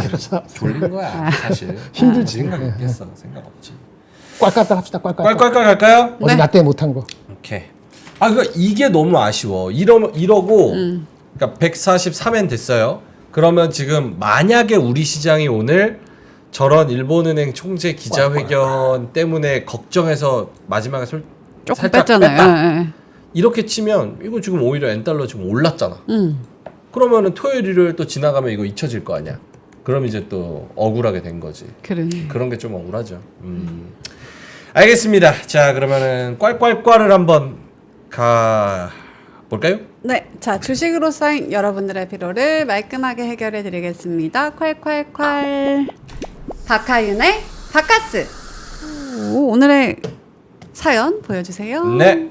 그래서 졸린 거야, 사실. 힘들지. 생각 있겠어. 생각 없지. 꼴깔깔 합시다. 꼴깔깔. 깔깔깔 갈까요? 어제 네. 나 때문에 못한 거. 오케이. 그러니까 이게 너무 아쉬워. 이러고 그러니까 143엔 됐어요. 그러면 지금 만약에 우리 시장이 오늘 저런 일본은행 총재 기자회견 때문에 걱정해서 마지막에 조금 살짝 뺐잖아요. 뺐다. 예, 예. 이렇게 치면 이거 지금 오히려 엔달러 지금 올랐잖아. 그러면은 토요일 일요일 또 지나가면 이거 잊혀질 거 아니야. 그럼 이제 또 억울하게 된 거지. 그러네. 그런 게 좀 억울하죠. 알겠습니다. 자, 그러면은 꽐꽐꽐을 한번 가 볼까요? 네, 자 주식으로 쌓인 여러분들의 피로를 말끔하게 해결해 드리겠습니다. 콸콸콸. 박하윤의 바카스. 오늘의 사연 보여주세요. 네.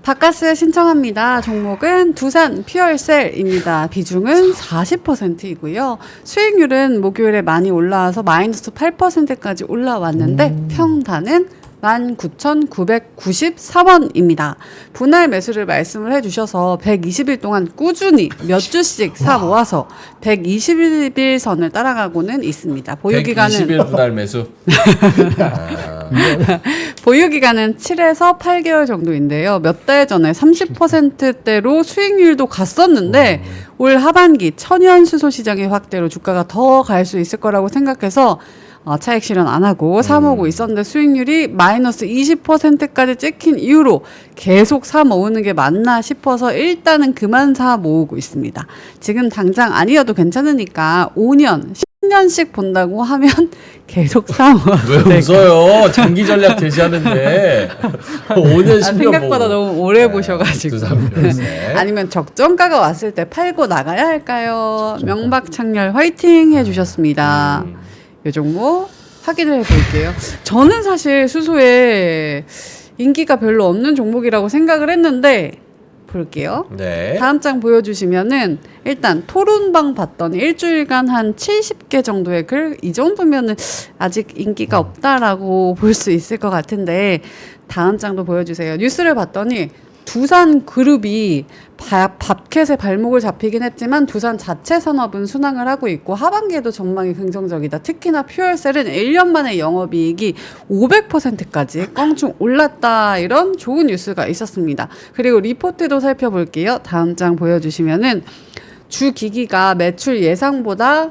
바카스 신청합니다. 종목은 두산 퓨얼셀입니다. 비중은 40%이고요. 수익률은 목요일에 많이 올라와서 마이너스 8%까지 올라왔는데 평단은 19,994원입니다. 분할 매수를 말씀을 해주셔서 120일 동안 꾸준히 몇 주씩 사 모아서 120일 선을 따라가고는 있습니다. 보유 기간은 120일 분할 매수. 보유 기간은 7에서 8개월 정도인데요. 몇 달 전에 30%대로 수익률도 갔었는데 올 하반기 천연수소 시장의 확대로 주가가 더 갈 수 있을 거라고 생각해서 차익 실현 안 하고 사모으고 있었는데 수익률이 마이너스 20%까지 찍힌 이후로 계속 사 모으는 게 맞나 싶어서 일단은 그만 사 모으고 있습니다. 지금 당장 아니어도 괜찮으니까 5년, 10년씩 본다고 하면 계속 사 모아. 왜 웃어요? 장기 전략 제시하는데 5년 10년 생각보다 보고. 너무 오래 보셔가지고. 두산 퓨얼셀. 아니면 적정가가 왔을 때 팔고 나가야 할까요? 명박창렬 화이팅 해주셨습니다. 이 종목 확인을 해볼게요. 저는 사실 수소에 인기가 별로 없는 종목이라고 생각을 했는데 볼게요. 네. 다음 장 보여주시면은 일단 토론방 봤더니 일주일간 한 70개 정도의 글, 이 정도면은 아직 인기가 없다라고 볼 수 있을 것 같은데 다음 장도 보여주세요. 뉴스를 봤더니 두산 그룹이 밥캣의 발목을 잡히긴 했지만 두산 자체 산업은 순항을 하고 있고 하반기에도 전망이 긍정적이다. 특히나 퓨얼셀은 1년 만에 영업이익이 500%까지 껑충 올랐다. 이런 좋은 뉴스가 있었습니다. 그리고 리포트도 살펴볼게요. 다음 장 보여주시면은 주기기의 매출이 예상보다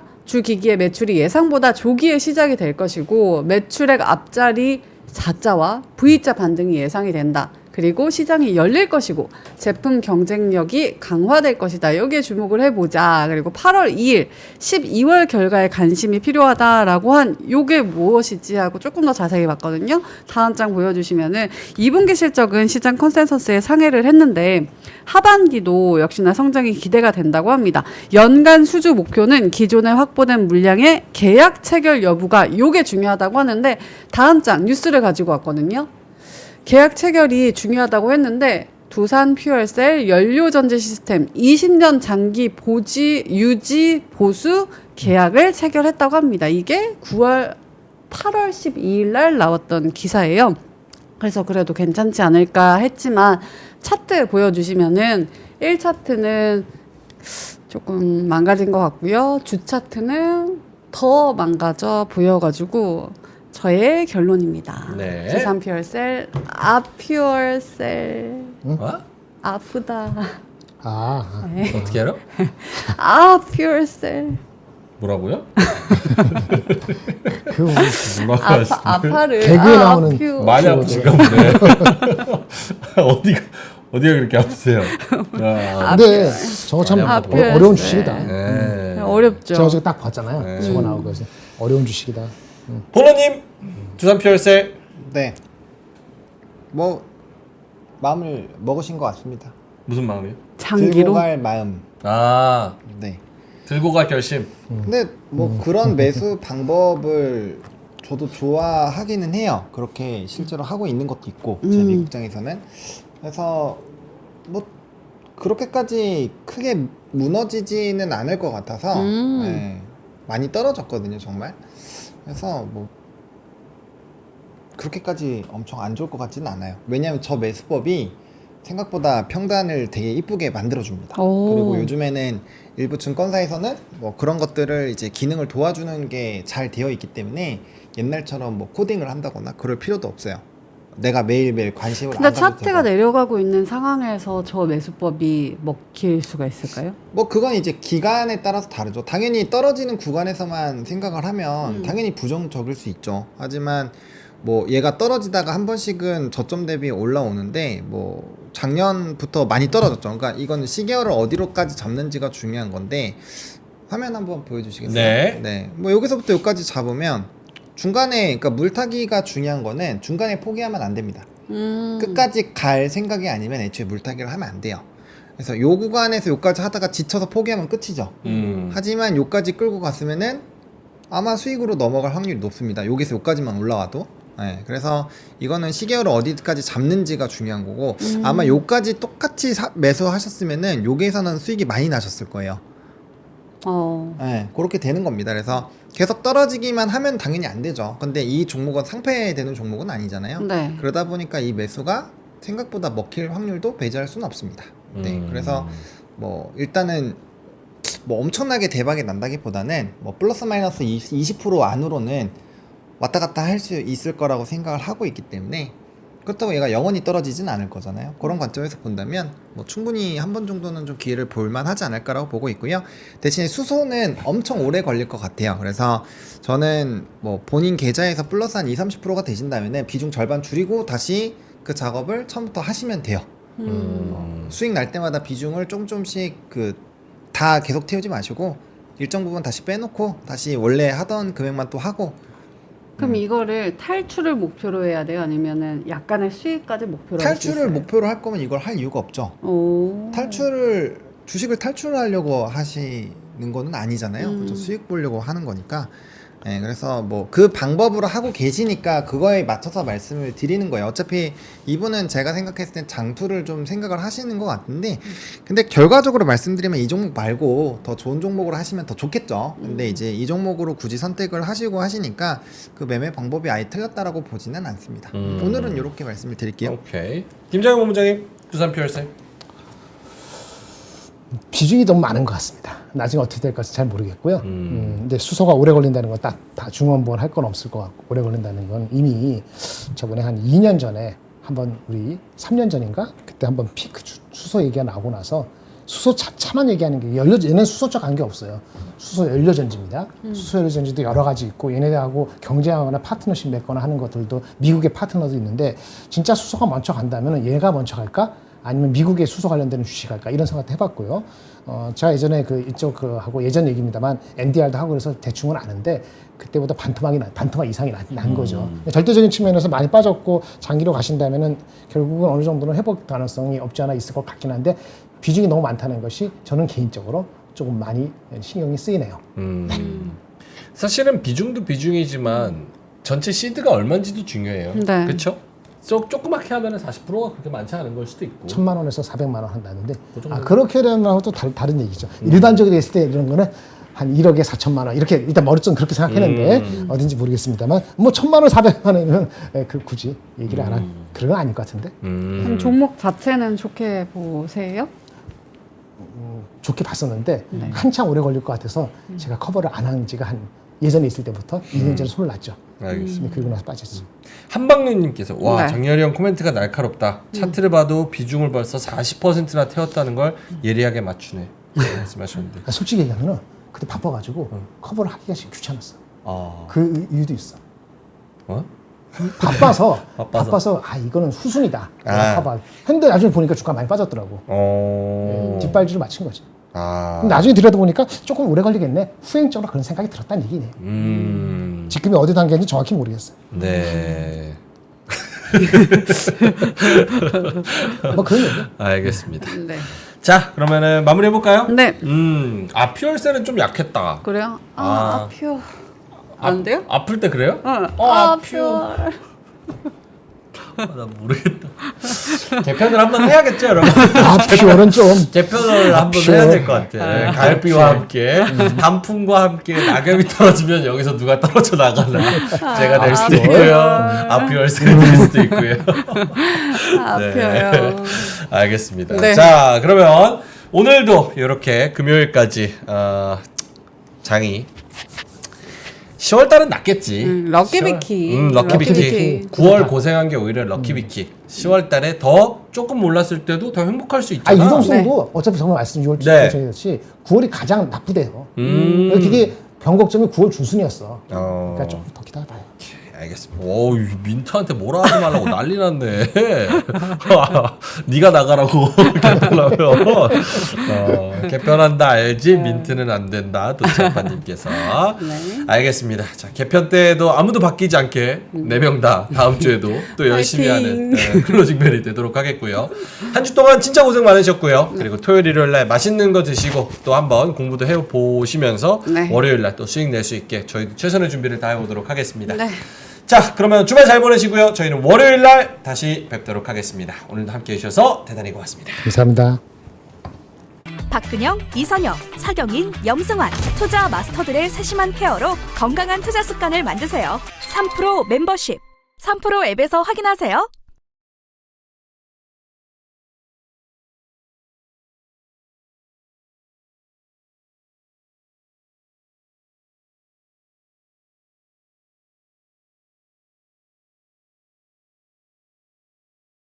조기에 시작이 될 것이고 매출액 앞자리 4자와 V자 반등이 예상이 된다. 그리고 시장이 열릴 것이고 제품 경쟁력이 강화될 것이다. 여기에 주목을 해보자. 그리고 8월 2일 12월 결과에 관심이 필요하다라고 한 요게 무엇이지 하고 조금 더 자세히 봤거든요. 다음 장 보여주시면은 2분기 실적은 시장 컨센서스에 상회를 했는데 하반기도 역시나 성장이 기대가 된다고 합니다. 연간 수주 목표는 기존에 확보된 물량의 계약 체결 여부가 요게 중요하다고 하는데 다음 장 뉴스를 가지고 왔거든요. 계약 체결이 중요하다고 했는데 두산 퓨얼셀 연료전지 시스템 20년 장기 유지 보수 계약을 체결했다고 합니다. 이게 8월 12일 날 나왔던 기사예요. 그래서 그래도 괜찮지 않을까 했지만 차트 보여주시면은 1차트는 조금 망가진 것 같고요. 주 차트는 더 망가져 보여가지고 저의 결론입니다. 네. 두산 퓨얼셀 퓨얼셀 아프다. 네. 어떻게 알아? 퓨얼셀 뭐라고요? 그 뭐라고 하시는 아파를 개그에 나오는 많이 아프신가 보네. 어디가 그렇게 아프세요? 근데 저거 참 퓨얼셀. 어려운 주식이다. 네. 어렵죠. 제가 딱 봤잖아요. 저거 나오고 해서 어려운 주식이다. 보노님 두산 퓨얼셀. 네. 뭐 마음을 먹으신 것 같습니다. 무슨 마음이에요? 들고 장기로 갈 마음. 네. 들고 갈 결심. 근데 뭐 그런 매수 방법을 저도 좋아하기는 해요. 그렇게 실제로 하고 있는 것도 있고 제 미국 입장에서는. 그래서 뭐 그렇게까지 크게 무너지지는 않을 것 같아서 네, 많이 떨어졌거든요, 정말. 그래서 뭐 그렇게까지 엄청 안 좋을 것 같지는 않아요. 왜냐하면 저 매수법이 생각보다 평단을 되게 이쁘게 만들어줍니다. 그리고 요즘에는 일부 증권사에서는 뭐 그런 것들을 이제 기능을 도와주는 게 잘 되어 있기 때문에 옛날처럼 뭐 코딩을 한다거나 그럴 필요도 없어요. 내가 매일매일 관심을 근데 안 가져도 차트가 되고. 내려가고 있는 상황에서 저 매수법이 먹힐 수가 있을까요? 뭐 그건 이제 기간에 따라서 다르죠. 당연히 떨어지는 구간에서만 생각을 하면 당연히 부정적일 수 있죠. 하지만 뭐 얘가 떨어지다가 한 번씩은 저점 대비 올라오는데 뭐 작년부터 많이 떨어졌죠. 그러니까 이거는 시계열을 어디로까지 잡는지가 중요한 건데 화면 한번 보여주시겠어요? 네. 네. 뭐 여기서부터 여기까지 잡으면 중간에 그러니까 물타기가 중요한 거는 중간에 포기하면 안 됩니다. 끝까지 갈 생각이 아니면 애초에 물타기를 하면 안 돼요. 그래서 요 구간에서 요까지 하다가 지쳐서 포기하면 끝이죠. 하지만 요까지 끌고 갔으면은 아마 수익으로 넘어갈 확률이 높습니다. 여기서 요까지만 올라와도. 네, 그래서 이거는 시계열을 어디까지 잡는지가 중요한 거고 아마 요까지 똑같이 매수하셨으면은 여기에서는 수익이 많이 나셨을 거예요. 네, 그렇게 되는 겁니다. 그래서 계속 떨어지기만 하면 당연히 안 되죠. 근데 이 종목은 상패되는 종목은 아니잖아요. 네. 그러다 보니까 이 매수가 생각보다 먹힐 확률도 배제할 수는 없습니다. 네, 그래서 뭐 일단은 뭐 엄청나게 대박이 난다기보다는 뭐 플러스 마이너스 20% 안으로는 왔다 갔다 할 수 있을 거라고 생각을 하고 있기 때문에 그렇다고 얘가 영원히 떨어지진 않을 거잖아요. 그런 관점에서 본다면 뭐 충분히 한 번 정도는 좀 기회를 볼만 하지 않을까라고 보고 있고요. 대신에 수소는 엄청 오래 걸릴 것 같아요. 그래서 저는 뭐 본인 계좌에서 플러스 한 20-30%가 되신다면 비중 절반 줄이고 다시 그 작업을 처음부터 하시면 돼요. 수익 날 때마다 비중을 조금씩 다 계속 태우지 마시고 일정 부분 다시 빼놓고 다시 원래 하던 금액만 또 하고. 그럼 이거를 탈출을 목표로 해야 돼요? 아니면은 약간의 수익까지 목표로 할수 탈출을 있어요? 목표로 할 거면 이걸 할 이유가 없죠. 주식을 탈출하려고 하시는 거는 아니잖아요. 그렇죠? 수익 보려고 하는 거니까. 네, 그래서 뭐 그 방법으로 하고 계시니까 그거에 맞춰서 말씀을 드리는 거예요. 어차피 이분은 제가 생각했을 땐 장투를 좀 생각을 하시는 것 같은데, 근데 결과적으로 말씀드리면 이 종목 말고 더 좋은 종목으로 하시면 더 좋겠죠. 근데 이제 이 종목으로 굳이 선택을 하시고 하시니까 그 매매 방법이 아예 틀렸다라고 보지는 않습니다. 오늘은 이렇게 말씀을 드릴게요. 오케이. 김장현 본부장님, 두산 피얼세. 비중이 너무 많은 것 같습니다. 나중에 어떻게 될까 잘 모르겠고요. 근데 수소가 오래 걸린다는 건 딱 다 중원부원 할 건 없을 것 같고 오래 걸린다는 건 이미 저번에 한 2년 전에 한번 우리 3년 전인가 그때 한번 피크 수소 얘기가 나오고 나서 수소 차만 얘기하는 게 얘는 수소차 관계 없어요. 수소 연료전지입니다. 수소 연료전지도 여러 가지 있고 얘네들하고 경쟁하거나 파트너십 맺거나 하는 것들도 미국의 파트너도 있는데 진짜 수소가 먼저 간다면 얘가 먼저 갈까? 아니면 미국의 수소 관련되는 주식 할까 이런 생각도 해봤고요. 제가 예전에 하고 예전 얘기입니다만 NDR도 하고 그래서 대충은 아는데 그때보다 반토막 이상이 난 거죠. 절대적인 측면에서 많이 빠졌고 장기로 가신다면은 결국은 어느 정도는 회복 가능성이 없지 않아 있을 것 같긴 한데 비중이 너무 많다는 것이 저는 개인적으로 조금 많이 신경이 쓰이네요. 사실은 비중도 비중이지만 전체 시드가 얼마인지도 중요해요. 네. 그렇죠? 조그맣게 하면 40%가 그렇게 많지 않은 걸 수도 있고. 1,000만 원에서 400만 원 한다는데 그 정도. 그렇게 되면 또 다른 얘기죠. 일반적으로 했을 때 이런 거는 한 1억에 4천만 원 이렇게 일단 머릿속 그렇게 생각했는데 어딘지 모르겠습니다만 뭐 1,000만 원 400만 원이면 굳이 얘기를 안 한 그런 건 아닐 것 같은데 그럼 종목 자체는 좋게 보세요? 좋게 봤었는데 한참 오래 걸릴 것 같아서 제가 커버를 안 한 지가 한 예전에 있을 때부터 2년 전에 손을 놨죠. 알겠습니다. 그리고 나서 빠졌지. 한박류님께서 와 네. 장렬이 형 코멘트가 날카롭다. 차트를 봐도 비중을 벌써 40%나 태웠다는 걸 예리하게 맞추네. 말씀하셨는데. 솔직히 얘기하면 그때 바빠가지고 커버를 하기가 귀찮았어. 아, 그 이유도 있어. 어? 바빠서 이거는 후순이다. 커버. 했는데 나중에 보니까 주가 많이 빠졌더라고. 뒷발질을 맞춘 거지. 근데 나중에 들여다보니까 조금 오래 걸리겠네. 후행적으로 그런 생각이 들었다는 얘기네. 지금이 어디 단계인지 정확히 모르겠어요. 네. 뭐 그런 얘기야. 알겠습니다. 네. 자, 그러면은 마무리 해볼까요? 네. 피얼세는 좀 약했다. 그래요? 아. 아퓨. 안 돼요? 아플 때 그래요? 아퓨. 나 모르겠다. 개편을 한번 해야겠죠, 여러분. 퓨어는 좀. 개편을 한번 해야 될 것 같아. 가을비와 함께, 단풍과 함께 낙엽이 떨어지면 여기서 누가 떨어져 나가나. 제가 될 수도 있고요. 아피얼세가 될 수도 있고요. 아퓨요. 알겠습니다. 네. 자, 그러면 오늘도 이렇게 금요일까지 장이 10월달은 낫겠지. 럭키비키. 럭키비키. 9월 고생한 게 오히려 럭키비키. 10월달에 더 조금 올랐을 때도 더 행복할 수 있잖아. 유동성도 어차피 정말 말씀 6월 중이었지 9월이 가장 나쁘대요. 그게 변곡점이 9월 중순이었어. 그러니까 조금 더 기다려봐요. 알겠습니다. 오, 민트한테 뭐라 하지 말라고 난리 났네. 네가 나가라고 개편하면 개편한다 알지? 민트는 안 된다. 도치아빠님께서. 네. 알겠습니다. 자, 개편 때도 아무도 바뀌지 않게 4명 다 다음 주에도 또 열심히 파이팅. 하는 클로징 벨이 되도록 하겠고요. 한 주 동안 진짜 고생 많으셨고요. 그리고 토요일 일요일 날 맛있는 거 드시고 또 한번 공부도 해 보시면서 네. 월요일 날 또 수익 낼 수 있게 저희도 최선의 준비를 다 해보도록 하겠습니다. 네. 자, 그러면 주말 잘 보내시고요. 저희는 월요일 날 다시 뵙도록 하겠습니다. 오늘도 함께 해주셔서 대단히 고맙습니다. 감사합니다. 박근영, 이선영, 사경인, 염승환 투자 마스터들의 세심한 케어로 건강한 투자 습관을 만드세요. 3프로 멤버십 3프로 앱에서 확인하세요.